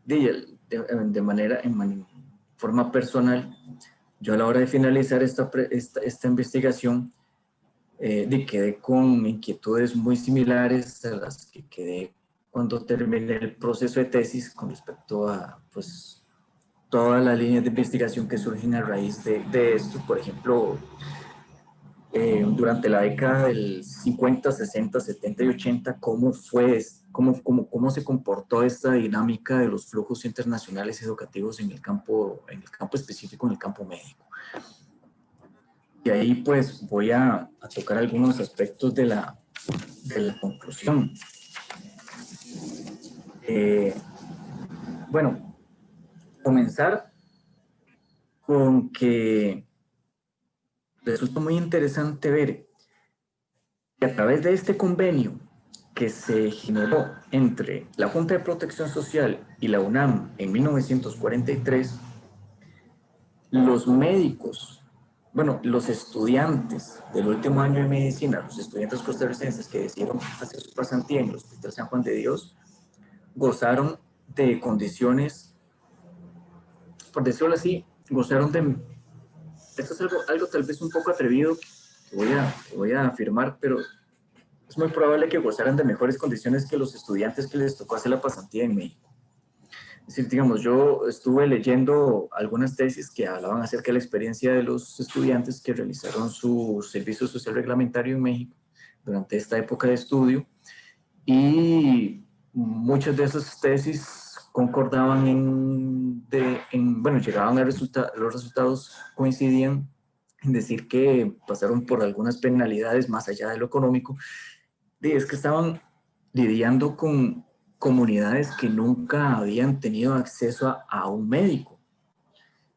en forma personal, yo a la hora de finalizar esta investigación, quedé con inquietudes muy similares a las que quedé cuando terminé el proceso de tesis con respecto a pues, todas las líneas de investigación que surgen a raíz de esto. Por ejemplo, durante la década del 50, 60, 70 y 80, cómo se comportó esta dinámica de los flujos internacionales educativos en el campo específico, en el campo médico. Y ahí pues voy a tocar algunos aspectos de la conclusión. Bueno, comenzar con que resulta muy interesante ver que a través de este convenio que se generó entre la Junta de Protección Social y la UNAM en 1943, los médicos bueno, los estudiantes del último año de medicina, los estudiantes costarricenses que decidieron hacer su pasantía en el Hospital San Juan de Dios, gozaron de condiciones, por decirlo así, gozaron de, esto es algo tal vez un poco atrevido que voy a afirmar, pero es muy probable que gozaran de mejores condiciones que los estudiantes que les tocó hacer la pasantía en México. Es decir, digamos, yo estuve leyendo algunas tesis que hablaban acerca de la experiencia de los estudiantes que realizaron su servicio social reglamentario en México durante esta época de estudio, y muchas de esas tesis concordaban bueno, llegaban a los resultados coincidían en decir que pasaron por algunas penalidades más allá de lo económico, y es que estaban lidiando con comunidades que nunca habían tenido acceso a un médico.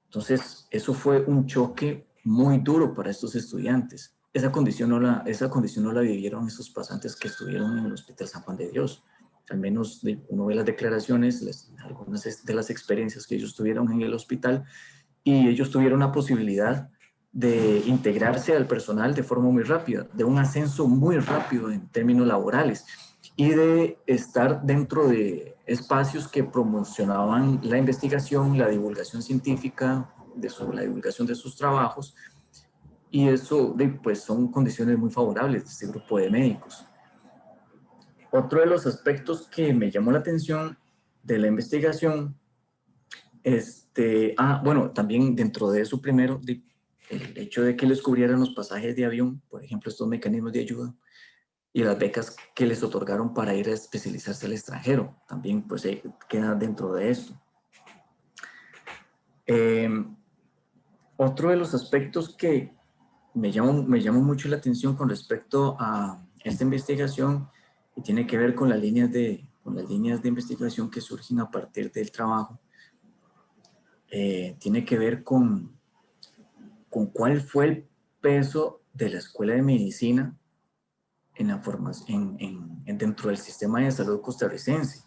Entonces, eso fue un choque muy duro para estos estudiantes. Esa condición no la vivieron esos pasantes que estuvieron en el Hospital San Juan de Dios. Al menos uno ve las declaraciones, algunas de las experiencias que ellos tuvieron en el hospital, y ellos tuvieron la posibilidad de integrarse al personal de forma muy rápida, de un ascenso muy rápido en términos laborales, y de estar dentro de espacios que promocionaban la investigación, la divulgación científica, la divulgación de sus trabajos, y eso pues son condiciones muy favorables de este grupo de médicos. Otro de los aspectos que me llamó la atención de la investigación, bueno, también dentro de eso primero, el hecho de que les cubrieran los pasajes de avión, por ejemplo, estos mecanismos de ayuda, y las becas que les otorgaron para ir a especializarse al extranjero, también pues queda dentro de esto. Otro de los aspectos que me llamó mucho la atención con respecto a esta investigación, y tiene que ver con las líneas de investigación que surgen a partir del trabajo, tiene que ver con cuál fue el peso de la Escuela de Medicina en la formación, dentro del sistema de salud costarricense,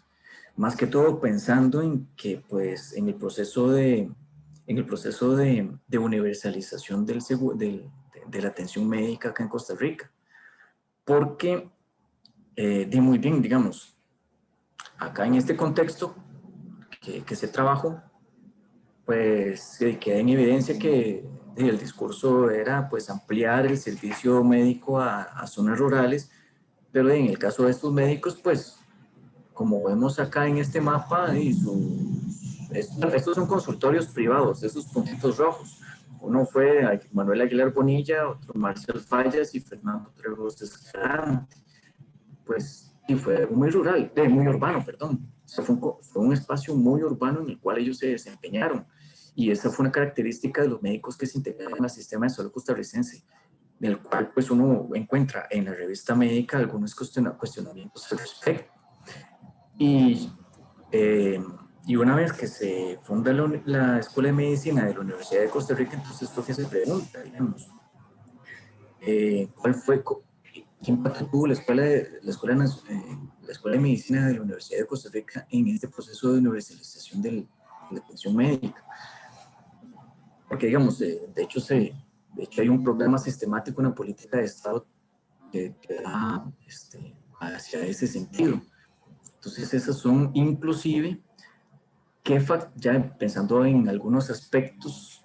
más que todo pensando en que pues en el proceso de universalización de la atención médica acá en Costa Rica, porque di muy bien, digamos, acá en este contexto que se trabajó, pues queda en evidencia que el discurso era pues ampliar el servicio médico a zonas rurales, pero en el caso de estos médicos, pues como vemos acá en este mapa, estos son consultorios privados, esos puntitos rojos. Uno fue Manuel Aguilar Bonilla, otro Marcial Fallas y Fernando Trejos Escalante. Pues, y fue muy rural, muy urbano, perdón. Fue un espacio muy urbano en el cual ellos se desempeñaron. Y esa fue una característica de los médicos que se integraron al sistema de salud costarricense, del cual pues uno encuentra en la revista médica algunos cuestionamientos al respecto. Y una vez que se funda la Escuela de Medicina de la Universidad de Costa Rica, entonces esto que se pregunta, digamos, ¿qué impacto tuvo la escuela de Medicina de la Universidad de Costa Rica en este proceso de universalización de la atención médica? Porque, digamos, de hecho hay un programa sistemático, una política de Estado que va hacia ese sentido. Entonces, esas son inclusive, ya pensando en algunos aspectos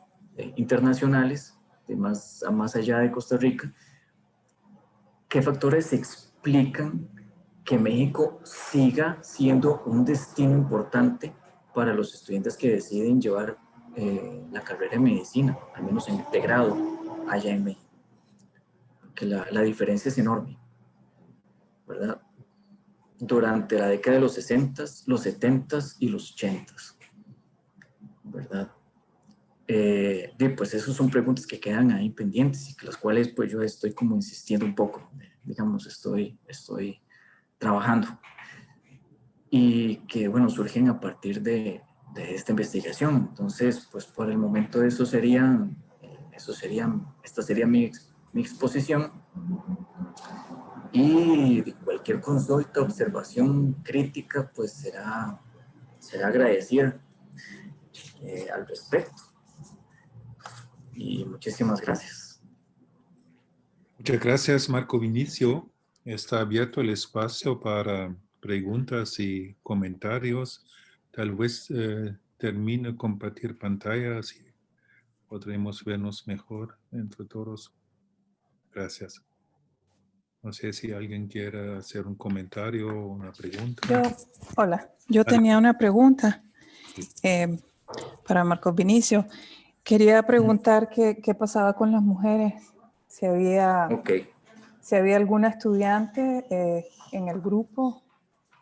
internacionales, más allá de Costa Rica, ¿qué factores explican que México siga siendo un destino importante para los estudiantes que deciden llevar la carrera de medicina, al menos en pregrado, allá en México? Porque la diferencia es enorme, ¿verdad? Durante la década de los 60s, los 70s y los 80s, ¿verdad? Pues esas son preguntas que quedan ahí pendientes y que las cuales pues yo estoy como insistiendo un poco, digamos, estoy trabajando, y que bueno, surgen a partir de esta investigación. Entonces pues por el momento esta sería mi exposición, y cualquier consulta, observación, crítica pues será agradecida al respecto. Y muchísimas gracias. Muchas gracias, Marco Vinicio. Está abierto el espacio para preguntas y comentarios. Tal vez termine de compartir pantallas y podremos vernos mejor entre todos. Gracias. No sé si alguien quiere hacer un comentario o una pregunta. Hola, yo tenía una pregunta para Marcos Vinicio. Quería preguntar qué pasaba con las mujeres, si había alguna estudiante en el grupo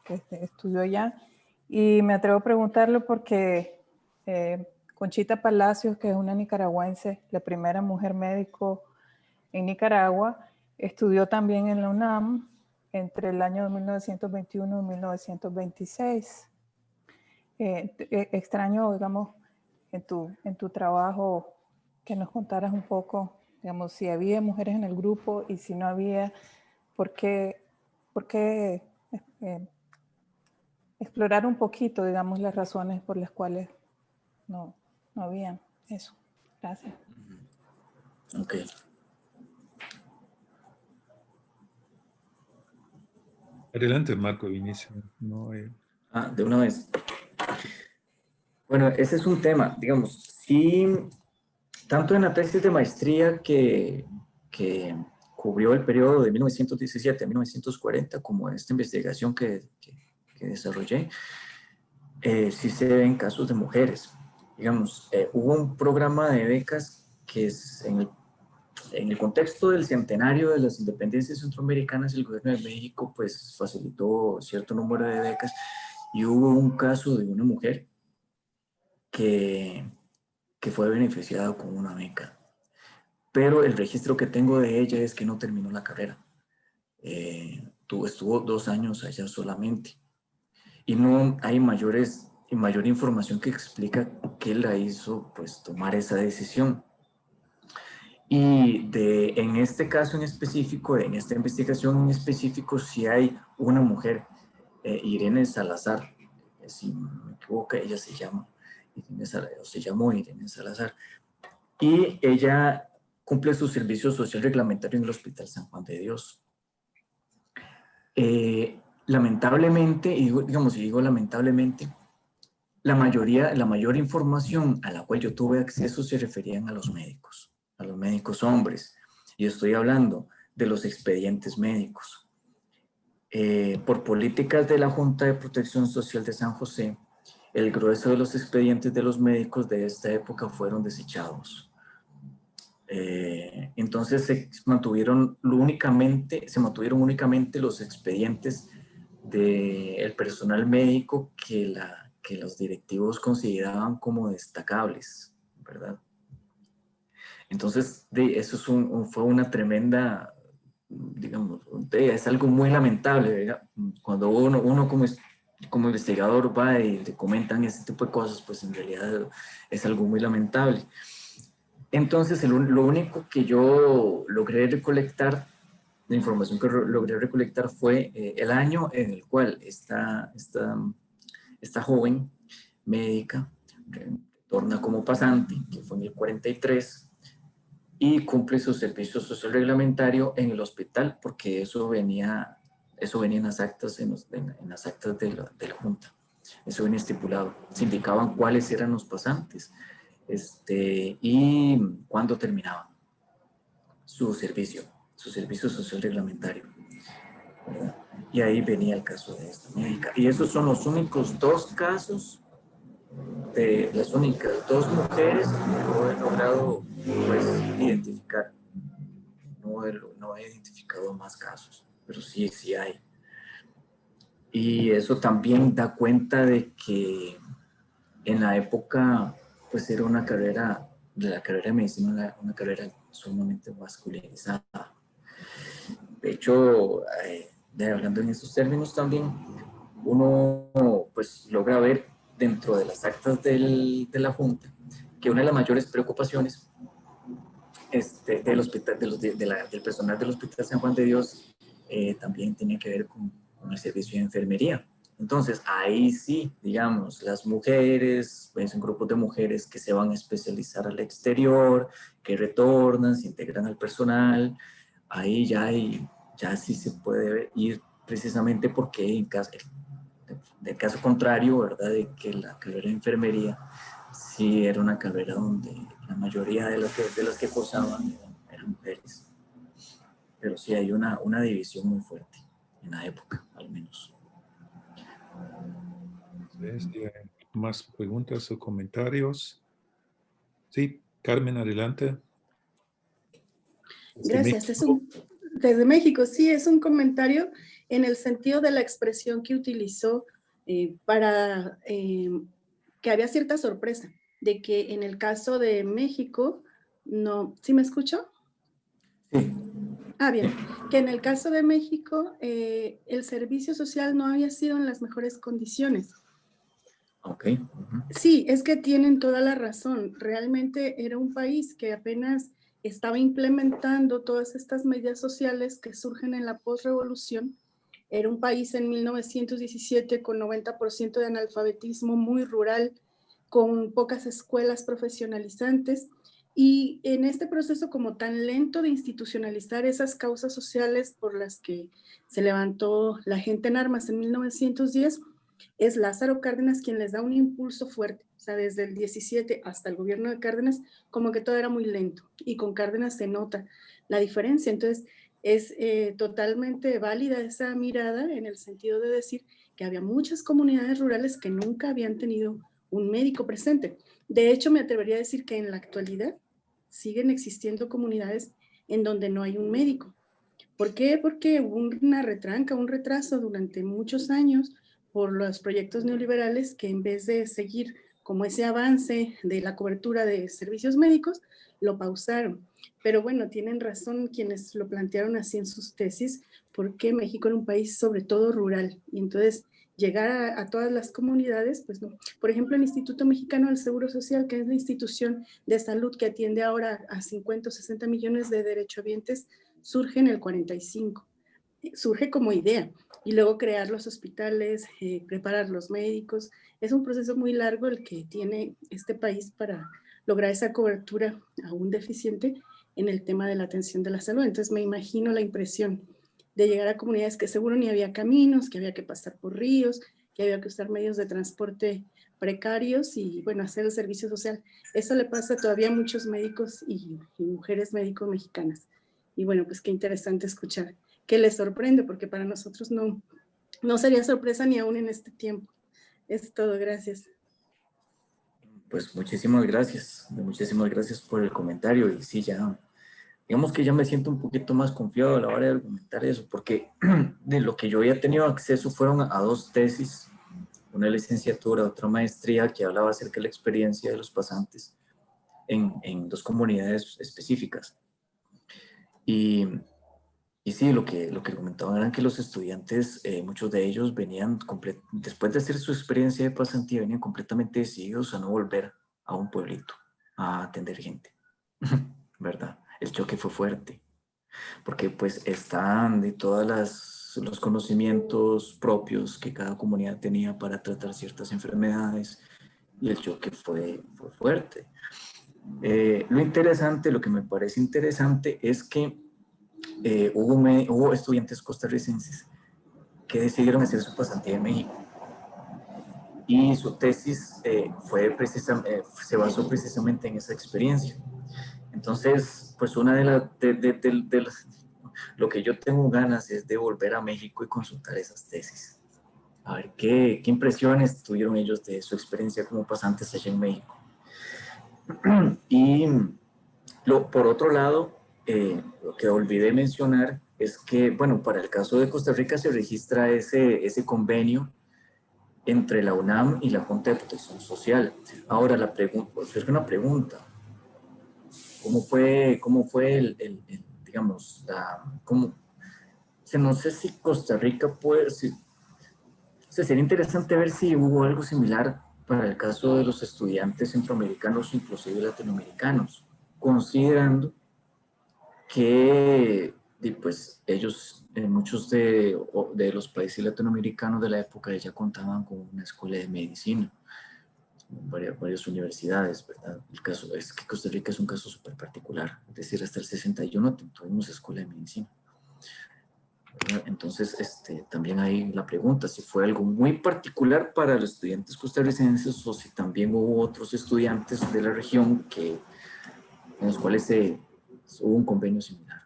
que estudió allá. Y me atrevo a preguntarlo porque Conchita Palacios, que es una nicaragüense, la primera mujer médico en Nicaragua, estudió también en la UNAM entre el año 1921 y 1926. Extraño, digamos, en tu trabajo que nos contaras un poco, digamos, si había mujeres en el grupo y si no había, ¿por qué explorar un poquito, digamos, las razones por las cuales no había eso? Gracias. Ok. Adelante, Marco Vinicio. De una vez. Bueno, ese es un tema, digamos, sí, tanto en la tesis de maestría que cubrió el periodo de 1917 a 1940, como esta investigación que desarrollé, sí se ven casos de mujeres. Digamos, hubo un programa de becas que es en el contexto del centenario de las independencias centroamericanas, el gobierno de México pues facilitó cierto número de becas y hubo un caso de una mujer que fue beneficiada con una beca. Pero el registro que tengo de ella es que no terminó la carrera. Estuvo 2 años allá solamente. Y no hay mayor información que explica qué la hizo pues tomar esa decisión. Y en este caso en específico, en esta investigación en específico, sí hay una mujer, Irene Salazar, si no me equivoco, ella se llama, se llamó Irene Salazar, y ella cumple su servicio social reglamentario en el Hospital San Juan de Dios. Lamentablemente, y digo lamentablemente, la mayor información a la cual yo tuve acceso se referían a los médicos hombres. Y estoy hablando de los expedientes médicos. Por políticas de la Junta de Protección Social de San José, el grueso de los expedientes de los médicos de esta época fueron desechados. Entonces se mantuvieron únicamente los expedientes del personal médico que los directivos consideraban como destacables, ¿verdad? Entonces, eso fue una tremenda, digamos, es algo muy lamentable, ¿verdad? Cuando uno como investigador va y le comentan ese tipo de cosas, pues en realidad es algo muy lamentable. Entonces, lo único que yo logré recolectar, la información que logré recolectar fue el año en el cual esta joven médica retorna como pasante, que fue en el 43, y cumple su servicio social reglamentario en el hospital, porque eso venía en las actas, en las actas de la Junta. Eso venía estipulado. Se indicaban cuáles eran los pasantes y cuándo terminaban su servicio social reglamentario, ¿verdad? Y ahí venía el caso de esta médica. Y esos son los únicos 2 casos, de las únicas 2 mujeres que yo he logrado pues identificar. No he identificado más casos, pero sí hay. Y eso también da cuenta de que en la época pues era una carrera, la carrera de medicina, una carrera sumamente masculinizada. De hecho, hablando en esos términos también, uno pues logra ver dentro de las actas de la Junta que una de las mayores preocupaciones del hospital, del personal del Hospital San Juan de Dios también tiene que ver con el servicio de enfermería. Entonces, ahí sí, digamos, las mujeres, pues, un grupo de mujeres que se van a especializar al exterior, que retornan, se integran al personal, ahí ya sí se puede ir precisamente porque de caso contrario, ¿verdad? De que la carrera de enfermería sí era una carrera donde la mayoría de las que cursaban eran mujeres. Pero sí hay una división muy fuerte en la época, al menos. ¿Más preguntas o comentarios? Sí, Carmen, adelante. Gracias. Desde México, sí, es un comentario en el sentido de la expresión que utilizó para que había cierta sorpresa de que en el caso de México, no, ¿sí me escucho? Sí. Ah, bien, que en el caso de México el servicio social no había sido en las mejores condiciones. Ok. Sí, es que tienen toda la razón. Realmente era un país que apenas estaba implementando todas estas medidas sociales que surgen en la posrevolución. Era un país en 1917 con 90% de analfabetismo, muy rural, con pocas escuelas profesionalizantes. Y en este proceso como tan lento de institucionalizar esas causas sociales por las que se levantó la gente en armas en 1910, es Lázaro Cárdenas quien les da un impulso fuerte. O sea, desde el 17 hasta el gobierno de Cárdenas, como que todo era muy lento. Y con Cárdenas se nota la diferencia. Entonces, es totalmente válida esa mirada en el sentido de decir que había muchas comunidades rurales que nunca habían tenido un médico presente. De hecho, me atrevería a decir que en la actualidad siguen existiendo comunidades en donde no hay un médico. ¿Por qué? Porque hubo una retranca, un retraso durante muchos años por los proyectos neoliberales que en vez de seguir como ese avance de la cobertura de servicios médicos, lo pausaron. Pero bueno, tienen razón quienes lo plantearon así en sus tesis, porque México era un país sobre todo rural y entonces llegar a todas las comunidades, pues no. Por ejemplo, el Instituto Mexicano del Seguro Social, que es la institución de salud que atiende ahora a 50 o 60 millones de derechohabientes, surge en el 45. Surge como idea y luego crear los hospitales, preparar los médicos. Es un proceso muy largo el que tiene este país para lograr esa cobertura aún deficiente en el tema de la atención de la salud. Entonces me imagino la impresión de llegar a comunidades que seguro ni había caminos, que había que pasar por ríos, que había que usar medios de transporte precarios y bueno, hacer el servicio social. Eso le pasa todavía a muchos médicos y mujeres médicos mexicanas. Y bueno, pues qué interesante escuchar que les sorprende, porque para nosotros no sería sorpresa ni aún en este tiempo. Es todo, gracias. Pues muchísimas gracias por el comentario y sí, ya, digamos que ya me siento un poquito más confiado a la hora de argumentar eso, porque de lo que yo había tenido acceso fueron a dos tesis, una licenciatura, otra maestría que hablaba acerca de la experiencia de los pasantes en dos comunidades específicas. Y sí, lo que comentaban eran que los estudiantes, muchos de ellos venían, después de hacer su experiencia de pasantía, venían completamente decididos a no volver a un pueblito a atender gente, ¿verdad? El choque fue fuerte, porque pues están de todos los conocimientos propios que cada comunidad tenía para tratar ciertas enfermedades, y el choque fue fuerte. Lo que me parece interesante es que hubo estudiantes costarricenses que decidieron hacer su pasantía en México y su tesis se basó precisamente en esa experiencia. Entonces, pues una de las lo que yo tengo ganas es de volver a México y consultar esas tesis, a ver qué impresiones tuvieron ellos de su experiencia como pasantes allá en México. Y por otro lado, lo que olvidé mencionar es que, bueno, para el caso de Costa Rica se registra ese convenio entre la UNAM y la Junta de Protección Social. Ahora, es una pregunta. ¿Cómo fue digamos, no sé si Costa Rica sería interesante ver si hubo algo similar para el caso de los estudiantes centroamericanos, inclusive latinoamericanos, considerando que Y pues ellos, muchos de los países latinoamericanos de la época ya contaban con una escuela de medicina, varias universidades, ¿verdad? El caso es que Costa Rica es un caso súper particular, es decir, hasta el 61 tuvimos escuela de medicina. ¿Verdad? Entonces, también hay la pregunta, si fue algo muy particular para los estudiantes costarricenses o si también hubo otros estudiantes de la región en los cuales hubo un convenio similar.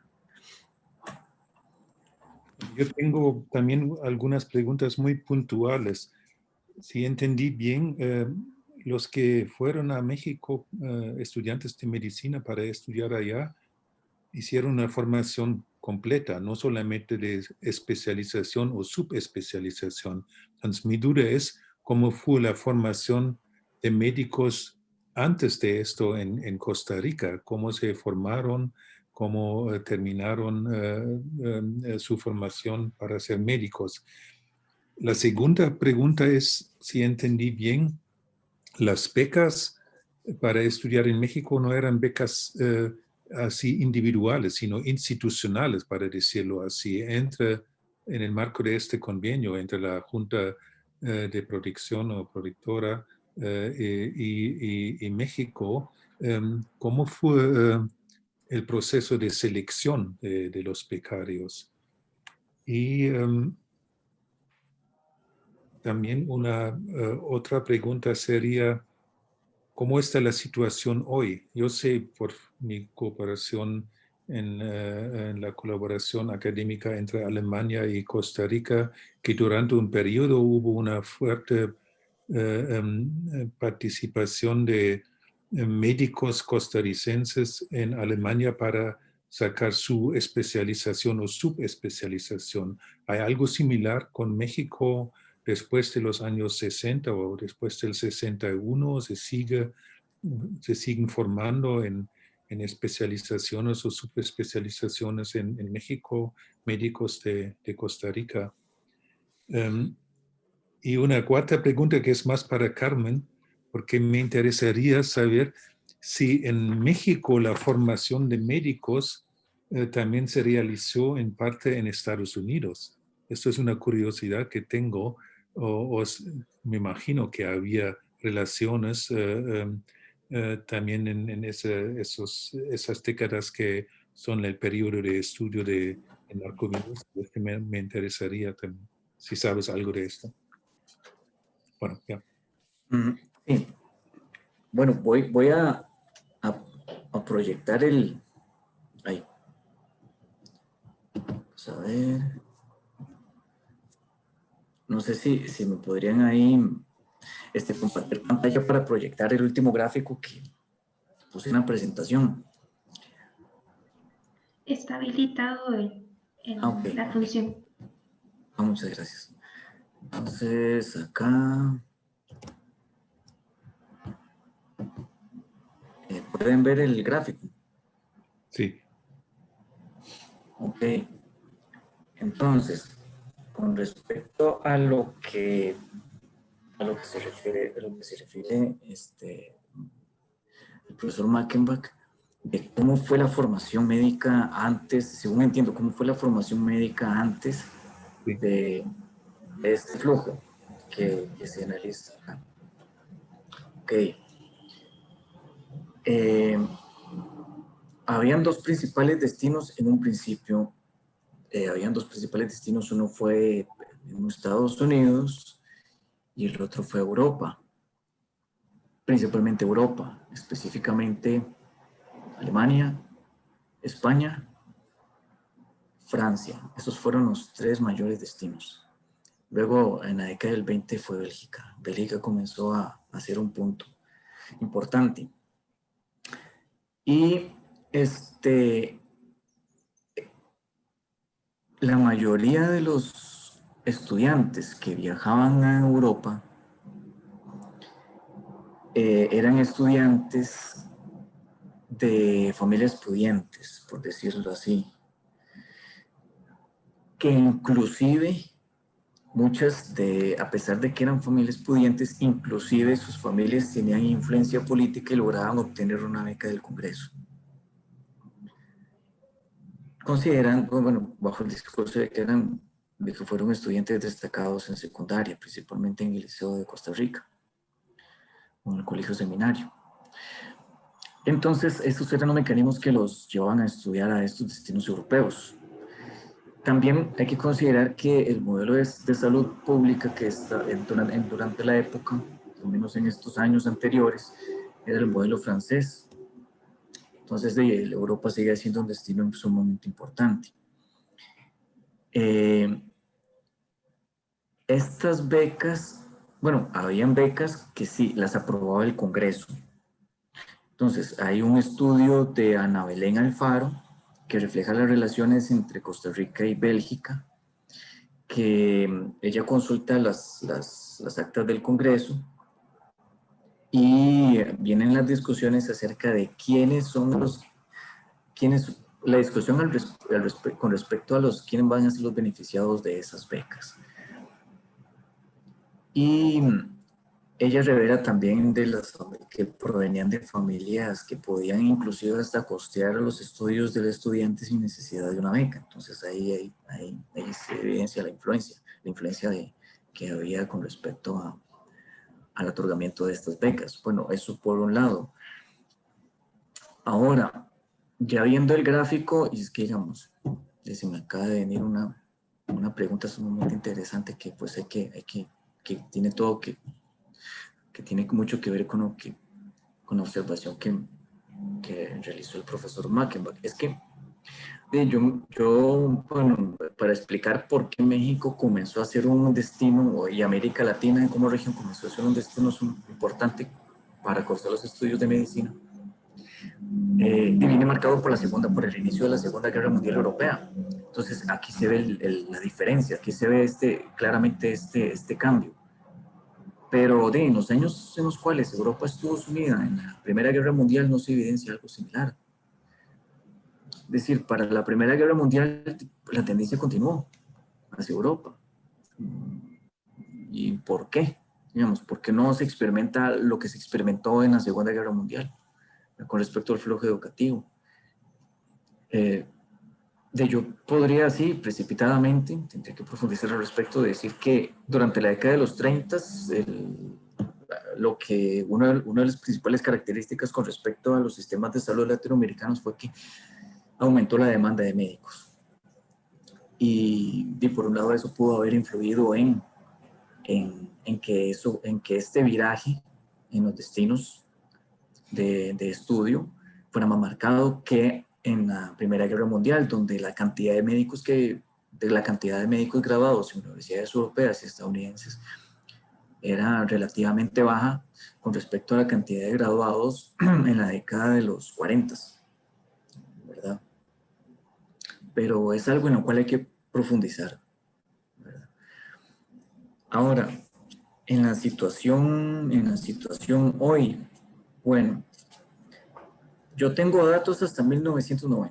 Yo tengo también algunas preguntas muy puntuales. Si entendí bien, los que fueron a México, estudiantes de medicina para estudiar allá, hicieron una formación completa, no solamente de especialización o subespecialización. Entonces, mi duda es cómo fue la formación de médicos antes de esto en Costa Rica, cómo se formaron, cómo terminaron su formación para ser médicos. La segunda pregunta es, si entendí bien, las becas para estudiar en México no eran becas así individuales, sino institucionales, para decirlo así, en el marco de este convenio entre la Junta de Protección o Protectora y México. ¿Cómo fue el proceso de selección de los becarios? Y también una otra pregunta sería, ¿cómo está la situación hoy? Yo sé por mi cooperación en la colaboración académica entre Alemania y Costa Rica que durante un periodo hubo una fuerte participación de médicos costarricenses en Alemania para sacar su especialización o subespecialización. ¿Hay algo similar con México después de los años 60 o después del 61? ¿Se siguen formando en especializaciones o subespecializaciones en México, médicos de Costa Rica? Y una cuarta pregunta que es más para Carmen, porque me interesaría saber si en México la formación de médicos también se realizó en parte en Estados Unidos. Esto es una curiosidad que tengo, me imagino que había relaciones también en esas décadas que son el periodo de estudio de narcovirus. Me interesaría también, si sabes algo de esto. Bueno, ya. Sí. Bueno, voy a proyectar ahí. Vamos a ver. No sé si me podrían ahí compartir pantalla para proyectar el último gráfico que puse en la presentación. Está habilitado Okay. la función. Muchas gracias. Entonces, acá pueden ver el gráfico. Sí. Ok. Entonces, con respecto a lo que se refiere el profesor Mackenbach, de cómo fue la formación médica antes, según entiendo, cómo fue la formación médica antes de este flujo que se analiza acá. Ok. Habían dos principales destinos en un principio. Habían dos principales destinos. Uno fue en Estados Unidos y el otro fue Europa. Principalmente Europa, específicamente Alemania, España, Francia. Esos fueron los tres mayores destinos. Luego, en la década del 20 fue Bélgica. Bélgica comenzó a hacer un punto importante. Y la mayoría de los estudiantes que viajaban a Europa eran estudiantes de familias pudientes, por decirlo así, que inclusive a pesar de que eran familias pudientes, inclusive sus familias tenían influencia política y lograban obtener una beca del Congreso. considerando, bueno, bajo el discurso de que fueron estudiantes destacados en secundaria, principalmente en el Liceo de Costa Rica, o en el Colegio Seminario. Entonces, estos eran los mecanismos que los llevaban a estudiar a estos destinos europeos. También hay que considerar que el modelo de salud pública que está durante la época, al menos en estos años anteriores, era el modelo francés. Entonces, Europa sigue siendo un destino sumamente importante. Estas becas, bueno, habían becas que sí, las aprobaba el Congreso. Entonces, hay un estudio de Ana Belén Alfaro que refleja las relaciones entre Costa Rica y Bélgica, que ella consulta las actas del Congreso y vienen las discusiones acerca de la discusión con respecto a quiénes van a ser los beneficiados de esas becas. Y ella revela también de las que provenían de familias que podían inclusive hasta costear los estudios del estudiante sin necesidad de una beca. Entonces ahí se evidencia la influencia que había con respecto al otorgamiento de estas becas. Bueno, eso por un lado. Ahora, ya viendo el gráfico, y es que digamos, se me acaba de venir una pregunta sumamente interesante que pues que tiene todo que tiene mucho que ver con la observación que realizó el profesor Mackenbach. Es que bueno, para explicar por qué México comenzó a ser un destino, y América Latina como región comenzó a ser un destino importante para cursar los estudios de medicina, viene marcado por el inicio de la Segunda Guerra Mundial Europea. Entonces aquí se ve la diferencia, aquí se ve claramente este cambio. Pero en los años en los cuales Europa estuvo sumida en la Primera Guerra Mundial no se evidencia algo similar. Es decir, para la Primera Guerra Mundial la tendencia continuó hacia Europa. ¿Y por qué? Digamos, ¿por qué no se experimenta lo que se experimentó en la Segunda Guerra Mundial con respecto al flujo educativo? Yo podría, así, precipitadamente, tendría que profundizar al respecto, de decir que durante la década de los 30, una de las principales características con respecto a los sistemas de salud latinoamericanos fue que aumentó la demanda de médicos. Y por un lado eso pudo haber influido en que este viraje en los destinos de estudio fuera más marcado que en la Primera Guerra Mundial, donde la cantidad de médicos graduados en universidades europeas y estadounidenses era relativamente baja con respecto a la cantidad de graduados en la década de los 40, ¿verdad? Pero es algo en lo cual hay que profundizar, ¿verdad? Ahora, en la situación hoy, bueno, yo tengo datos hasta 1990.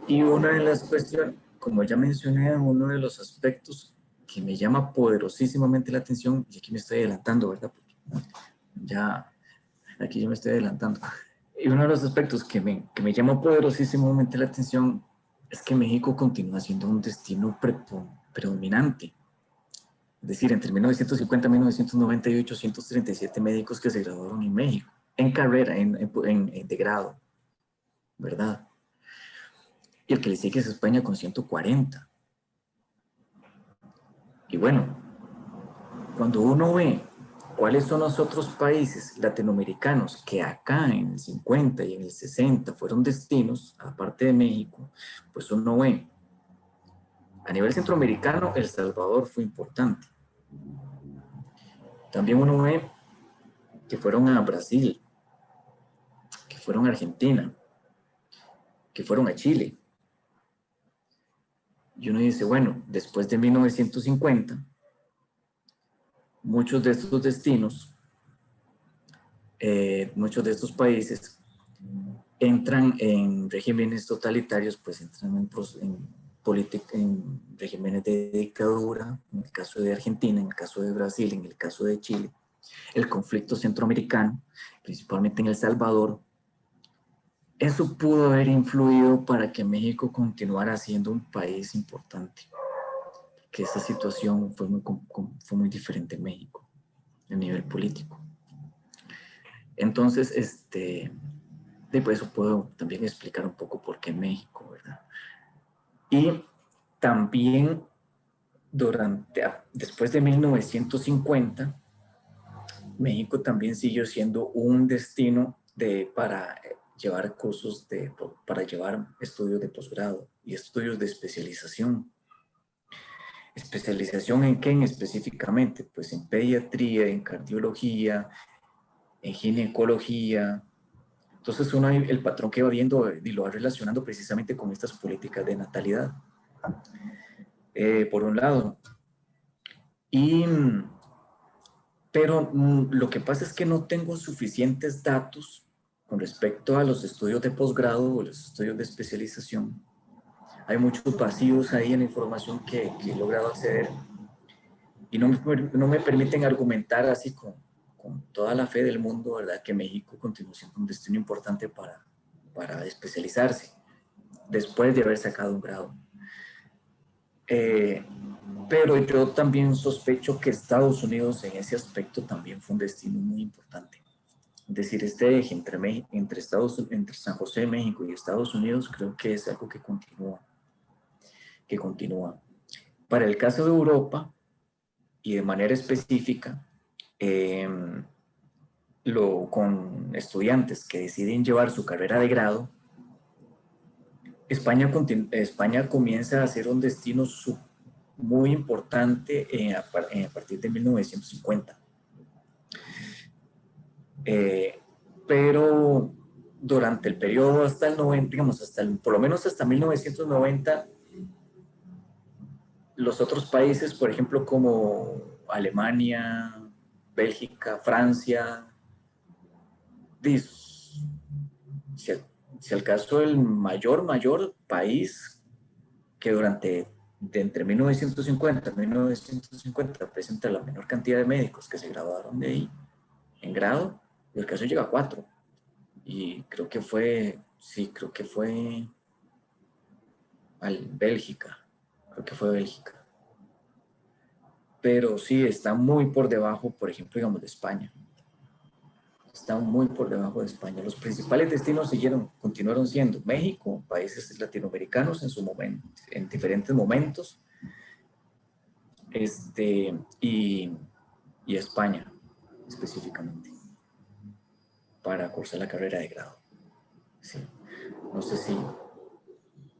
Y una de las cuestiones, como ya mencioné, uno de los aspectos que me llama poderosísimamente la atención, y aquí me estoy adelantando, ¿verdad? Porque aquí yo me estoy adelantando. Y uno de los aspectos que me llama poderosísimamente la atención es que México continúa siendo un destino predominante. Es decir, entre 1950 y 1990 hay 837 médicos que se graduaron en México, en carrera, de grado, ¿verdad? Y el que le sigue es España con 140. Y bueno, cuando uno ve cuáles son los otros países latinoamericanos que acá en el 50 y en el 60 fueron destinos, aparte de México, pues uno ve, a nivel centroamericano, El Salvador fue importante. También uno ve que fueron a Brasil, que fueron a Argentina, que fueron a Chile. Y uno dice, bueno, después de 1950, muchos de estos destinos, muchos de estos países entran en regímenes totalitarios, pues entran en regímenes de dictadura, en el caso de Argentina, en el caso de Brasil, en el caso de Chile. el conflicto centroamericano, principalmente en El Salvador, eso pudo haber influido para que México continuara siendo un país importante. Que esa situación fue muy diferente en México, a nivel político. Entonces, después eso puedo también explicar un poco por qué México, ¿verdad? Y también después de 1950, México también siguió siendo un destino para llevar cursos, para llevar estudios de posgrado y estudios de especialización. ¿Especialización en qué específicamente? Pues en pediatría, en cardiología, en ginecología. Entonces uno, el patrón que va viendo y lo va relacionando precisamente con estas políticas de natalidad. Por un lado. Pero lo que pasa es que no tengo suficientes datos con respecto a los estudios de posgrado o los estudios de especialización. Hay muchos vacíos ahí en la información que he logrado acceder y no me permiten argumentar así con toda la fe del mundo, ¿verdad? Que México continúa siendo un destino importante para especializarse después de haber sacado un grado. Pero yo también sospecho que Estados Unidos en ese aspecto también fue un destino muy importante. Es decir, este eje entre San José de México y Estados Unidos creo que es algo que continúa. Para el caso de Europa, y de manera específica, con estudiantes que deciden llevar su carrera de grado, España comienza a ser un destino muy importante a partir de 1950. Pero durante el periodo hasta el 90, digamos, por lo menos hasta 1990, los otros países, por ejemplo, como Alemania, Bélgica, Francia, si al caso el mayor país que entre 1950 y 1950 presenta la menor cantidad de médicos que se graduaron de ahí en grado, el caso llega a 4. Y creo que fue Bélgica. Creo que fue Bélgica. Pero sí, está muy por debajo, por ejemplo, digamos, de España. Está muy por debajo de España. Los principales destinos continuaron siendo México, países latinoamericanos en su momento, en diferentes momentos, y España específicamente, para cursar la carrera de grado. Sí. No sé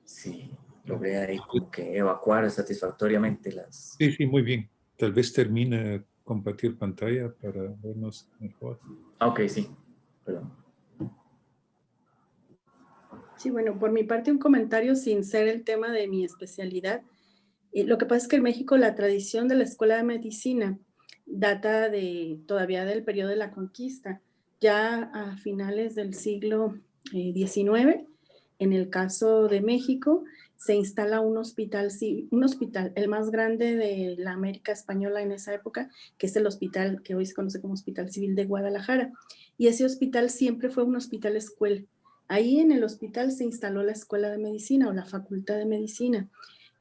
si logré ahí como que evacuar satisfactoriamente las... Sí, muy bien. Tal vez termine compartir pantalla para vernos mejor. Ok, sí. Perdón. Sí, bueno, por mi parte un comentario sin ser el tema de mi especialidad. Lo que pasa es que en México la tradición de la escuela de medicina data todavía del periodo de la conquista. Ya a finales del siglo XIX, en el caso de México, se instala un hospital, el más grande de la América Española en esa época, que es el hospital que hoy se conoce como Hospital Civil de Guadalajara. Y ese hospital siempre fue un hospital escuela. Ahí en el hospital se instaló la Escuela de Medicina o la Facultad de Medicina.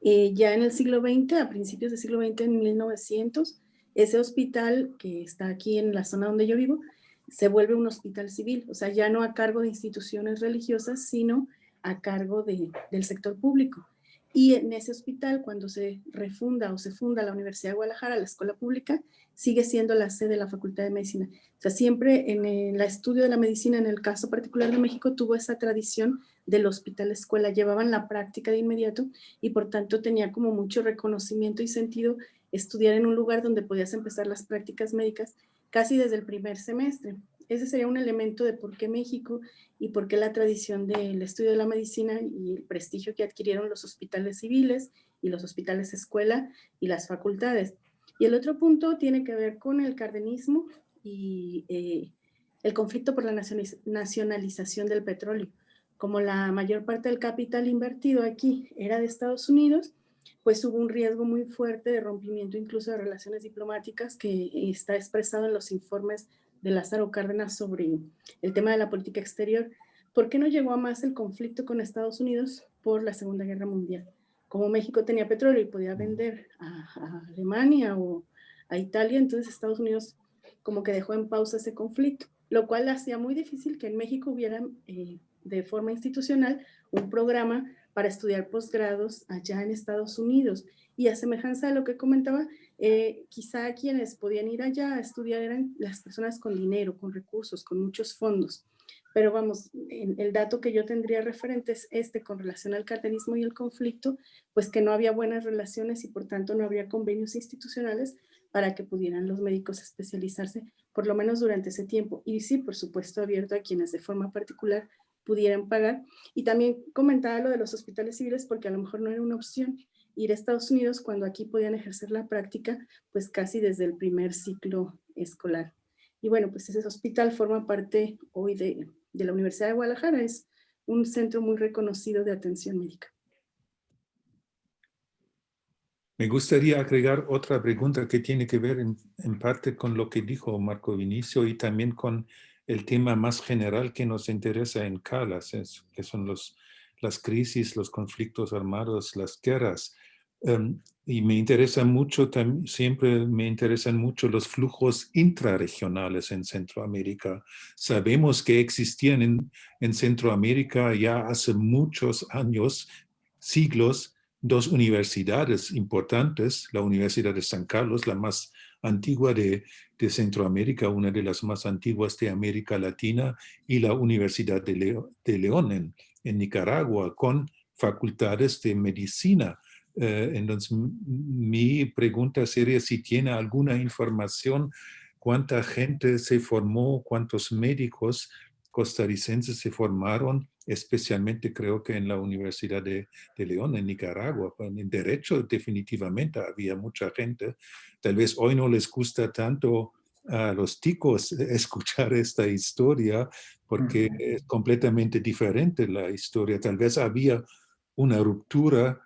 Ya en el siglo XX, a principios del siglo XX, en 1900, ese hospital que está aquí en la zona donde yo vivo, se vuelve un hospital civil, o sea, ya no a cargo de instituciones religiosas, sino a cargo del sector público. Y en ese hospital, cuando se refunda o se funda la Universidad de Guadalajara, la escuela pública, sigue siendo la sede de la Facultad de Medicina. O sea, siempre en el estudio de la medicina, en el caso particular de México, tuvo esa tradición del hospital escuela, llevaban la práctica de inmediato y por tanto tenía como mucho reconocimiento y sentido estudiar en un lugar donde podías empezar las prácticas médicas casi desde el primer semestre. Ese sería un elemento de por qué México y por qué la tradición del estudio de la medicina y el prestigio que adquirieron los hospitales civiles y los hospitales escuela y las facultades. Y el otro punto tiene que ver con el cardenismo y el conflicto por la nacionalización del petróleo. Como la mayor parte del capital invertido aquí era de Estados Unidos, pues hubo un riesgo muy fuerte de rompimiento incluso de relaciones diplomáticas que está expresado en los informes de Lázaro Cárdenas sobre el tema de la política exterior. ¿Por qué no llegó a más el conflicto con Estados Unidos? Por la Segunda Guerra Mundial. Como México tenía petróleo y podía vender a Alemania o a Italia, entonces Estados Unidos como que dejó en pausa ese conflicto, lo cual hacía muy difícil que en México hubiera de forma institucional un programa para estudiar posgrados allá en Estados Unidos. Y a semejanza de lo que comentaba, quizá quienes podían ir allá a estudiar eran las personas con dinero, con recursos, con muchos fondos. Pero vamos, el dato que yo tendría referente es con relación al cartelismo y el conflicto, pues que no había buenas relaciones y por tanto no habría convenios institucionales para que pudieran los médicos especializarse, por lo menos durante ese tiempo. Y sí, por supuesto, abierto a quienes de forma particular pudieran pagar. Y también comentaba lo de los hospitales civiles porque a lo mejor no era una opción ir a Estados Unidos cuando aquí podían ejercer la práctica, pues casi desde el primer ciclo escolar. Y bueno, pues ese hospital forma parte hoy de la Universidad de Guadalajara, es un centro muy reconocido de atención médica. Me gustaría agregar otra pregunta que tiene que ver en parte con lo que dijo Marco Vinicio y también con el tema más general que nos interesa en CALAS, que son las crisis, los conflictos armados, las guerras. Y me interesa mucho, siempre me interesan mucho los flujos intrarregionales en Centroamérica. Sabemos que existían en Centroamérica ya hace muchos años, siglos, dos universidades importantes, la Universidad de San Carlos, la más antigua de Centroamérica, una de las más antiguas de América Latina, y la Universidad de León en Nicaragua, con facultades de medicina. Entonces, mi pregunta sería si tiene alguna información, cuánta gente se formó, cuántos médicos costarricenses se formaron, especialmente creo que en la Universidad de León, en Nicaragua. En Derecho definitivamente había mucha gente. Tal vez hoy no les gusta tanto a los ticos escuchar esta historia porque es completamente diferente la historia. Tal vez había una ruptura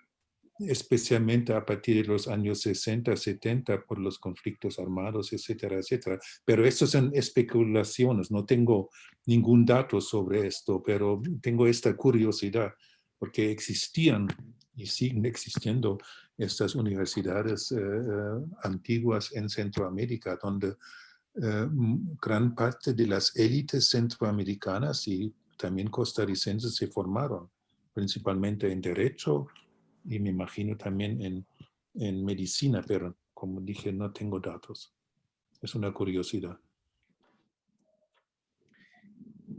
especialmente a partir de los años 60, 70, por los conflictos armados, etcétera, etcétera. Pero esto son especulaciones, no tengo ningún dato sobre esto, pero tengo esta curiosidad, porque existían y siguen existiendo estas universidades antiguas en Centroamérica, donde gran parte de las élites centroamericanas y también costarricenses se formaron, principalmente en Derecho, y me imagino también en medicina, pero como dije, no tengo datos. Es una curiosidad.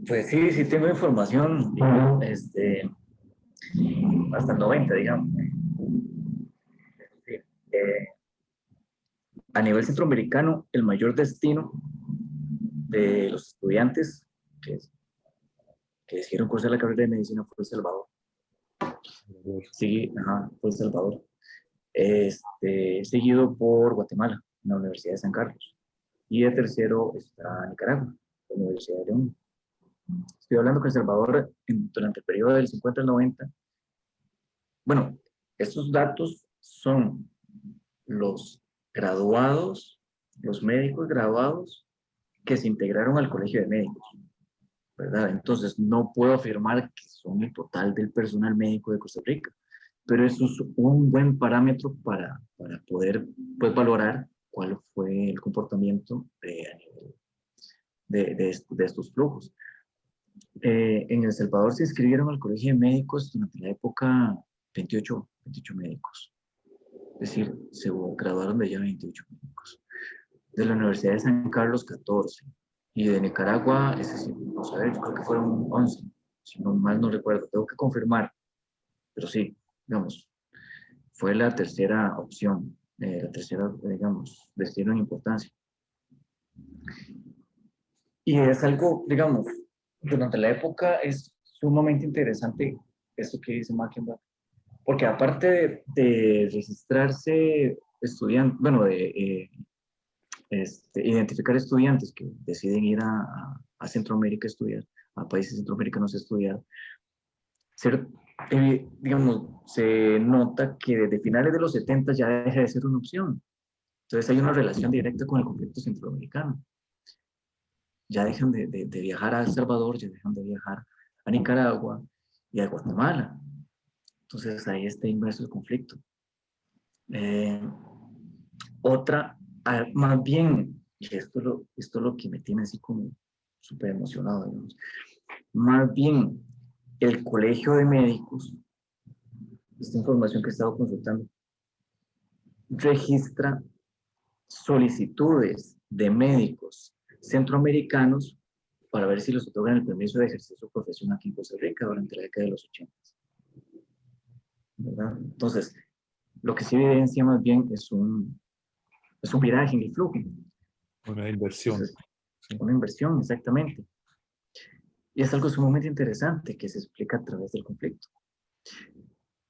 Pues sí, sí tengo información, hasta el 90, digamos. A nivel centroamericano, el mayor destino de los estudiantes que decidieron cursar la carrera de medicina fue El Salvador. Sí, fue El Salvador. Seguido por Guatemala, la Universidad de San Carlos. Y de tercero está Nicaragua, la Universidad de León. Estoy hablando que El Salvador, durante el periodo del 50 al 90, bueno, estos datos son los graduados, los médicos graduados que se integraron al colegio de médicos, ¿verdad? Entonces, no puedo afirmar que son el total del personal médico de Costa Rica, pero eso es un buen parámetro para poder pues, valorar cuál fue el comportamiento de estos flujos. En El Salvador se inscribieron al colegio de médicos durante la época 28 médicos. Es decir, se graduaron de ya 28 médicos. De la Universidad de San Carlos, 14. Y de Nicaragua, es decir, vamos a ver, yo creo que fueron 11. Si no mal no recuerdo, tengo que confirmar. Pero sí, digamos, fue la tercera opción, la tercera, digamos, destino en importancia. Y es algo, digamos, durante la época es sumamente interesante esto que dice Mackenbach, porque aparte de registrarse estudiantes, bueno, de identificar estudiantes que deciden ir a Centroamérica a estudiar, a países centroamericanos a estudiar, ser digamos, se nota que desde finales de los 70 ya deja de ser una opción. Entonces hay una relación directa con el conflicto centroamericano. Ya dejan de viajar a El Salvador, ya dejan de viajar a Nicaragua y a Guatemala. Entonces ahí está inmerso el conflicto. Otra, más bien, y esto es lo que me tiene así como súper emocionado, digamos. Más bien, el Colegio de Médicos, esta información que he estado consultando, registra solicitudes de médicos centroamericanos para ver si les otorgan el permiso de ejercer su profesión aquí en Costa Rica durante la década de los 80. ¿Verdad? Entonces, lo que sí evidencia más bien es un viraje en el flujo. Una inversión. Entonces, una inversión, exactamente. Y es algo sumamente interesante que se explica a través del conflicto.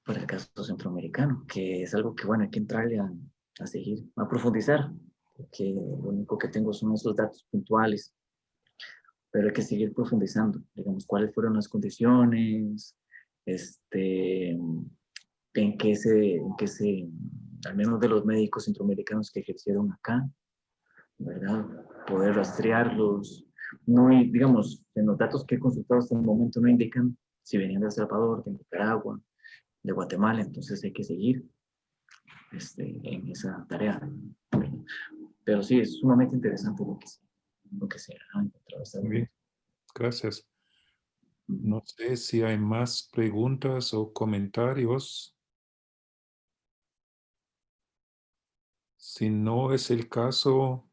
Para el caso centroamericano, que es algo que, bueno, hay que entrarle a seguir, a profundizar, porque lo único que tengo son esos datos puntuales, pero hay que seguir profundizando, digamos, cuáles fueron las condiciones, en qué se, al menos de los médicos centroamericanos que ejercieron acá, ¿verdad? Poder rastrearlos, no, digamos, en los datos que he consultado hasta el momento no indican si venían de El Salvador, de Nicaragua, de Guatemala, entonces hay que seguir en esa tarea. Pero sí, es sumamente interesante lo que se ha encontrado hasta Muy bien, gracias. No sé si hay más preguntas o comentarios. Si no es el caso,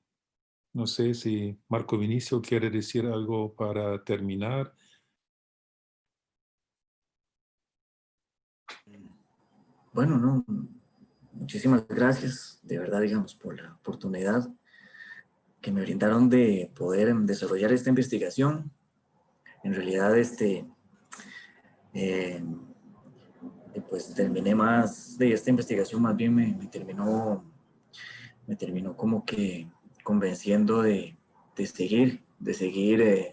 no sé si Marco Vinicio quiere decir algo para terminar. Bueno, no, muchísimas gracias, de verdad, digamos, por la oportunidad que me brindaron de poder desarrollar esta investigación. En realidad, pues terminé más de esta investigación, más bien me terminó como que convenciendo de seguir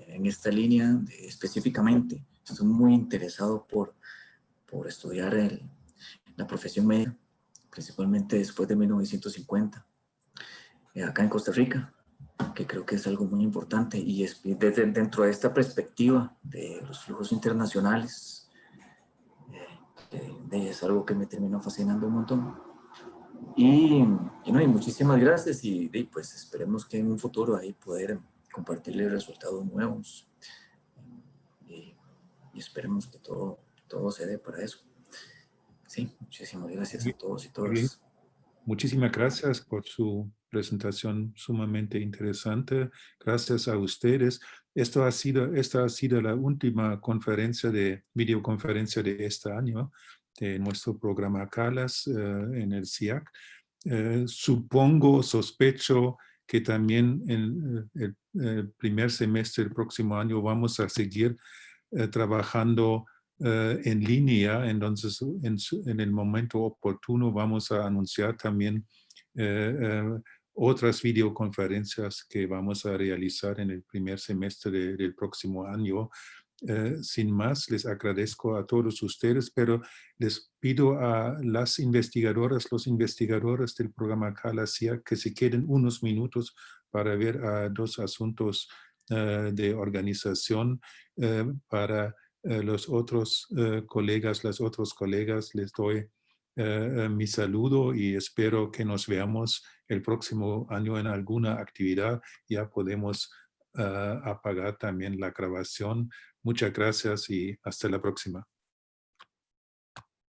en esta línea específicamente. Estoy muy interesado por estudiar la profesión médica, principalmente después de 1950, acá en Costa Rica, que creo que es algo muy importante, y dentro de esta perspectiva de los flujos internacionales, es algo que me terminó fascinando un montón. Y muchísimas gracias, y pues esperemos que en un futuro ahí poder compartirles resultados nuevos, y esperemos que todo se dé para eso. Sí, muchísimas gracias a todos y todas. Muchísimas gracias por su presentación sumamente interesante. Gracias a ustedes. Esta ha sido la última videoconferencia de este año de nuestro programa CALAS en el CIAC. Sospecho que también en el primer semestre del próximo año vamos a seguir trabajando en línea. Entonces en el momento oportuno vamos a anunciar también otras videoconferencias que vamos a realizar en el primer semestre del próximo año. Sin más, les agradezco a todos ustedes, pero les pido a las investigadoras, los investigadores del programa CALAS que se queden unos minutos para ver dos asuntos de organización. Para los otros colegas, las otros colegas, les doy mi saludo y espero que nos veamos el próximo año en alguna actividad. Ya podemos apagar también la grabación. Muchas gracias y hasta la próxima.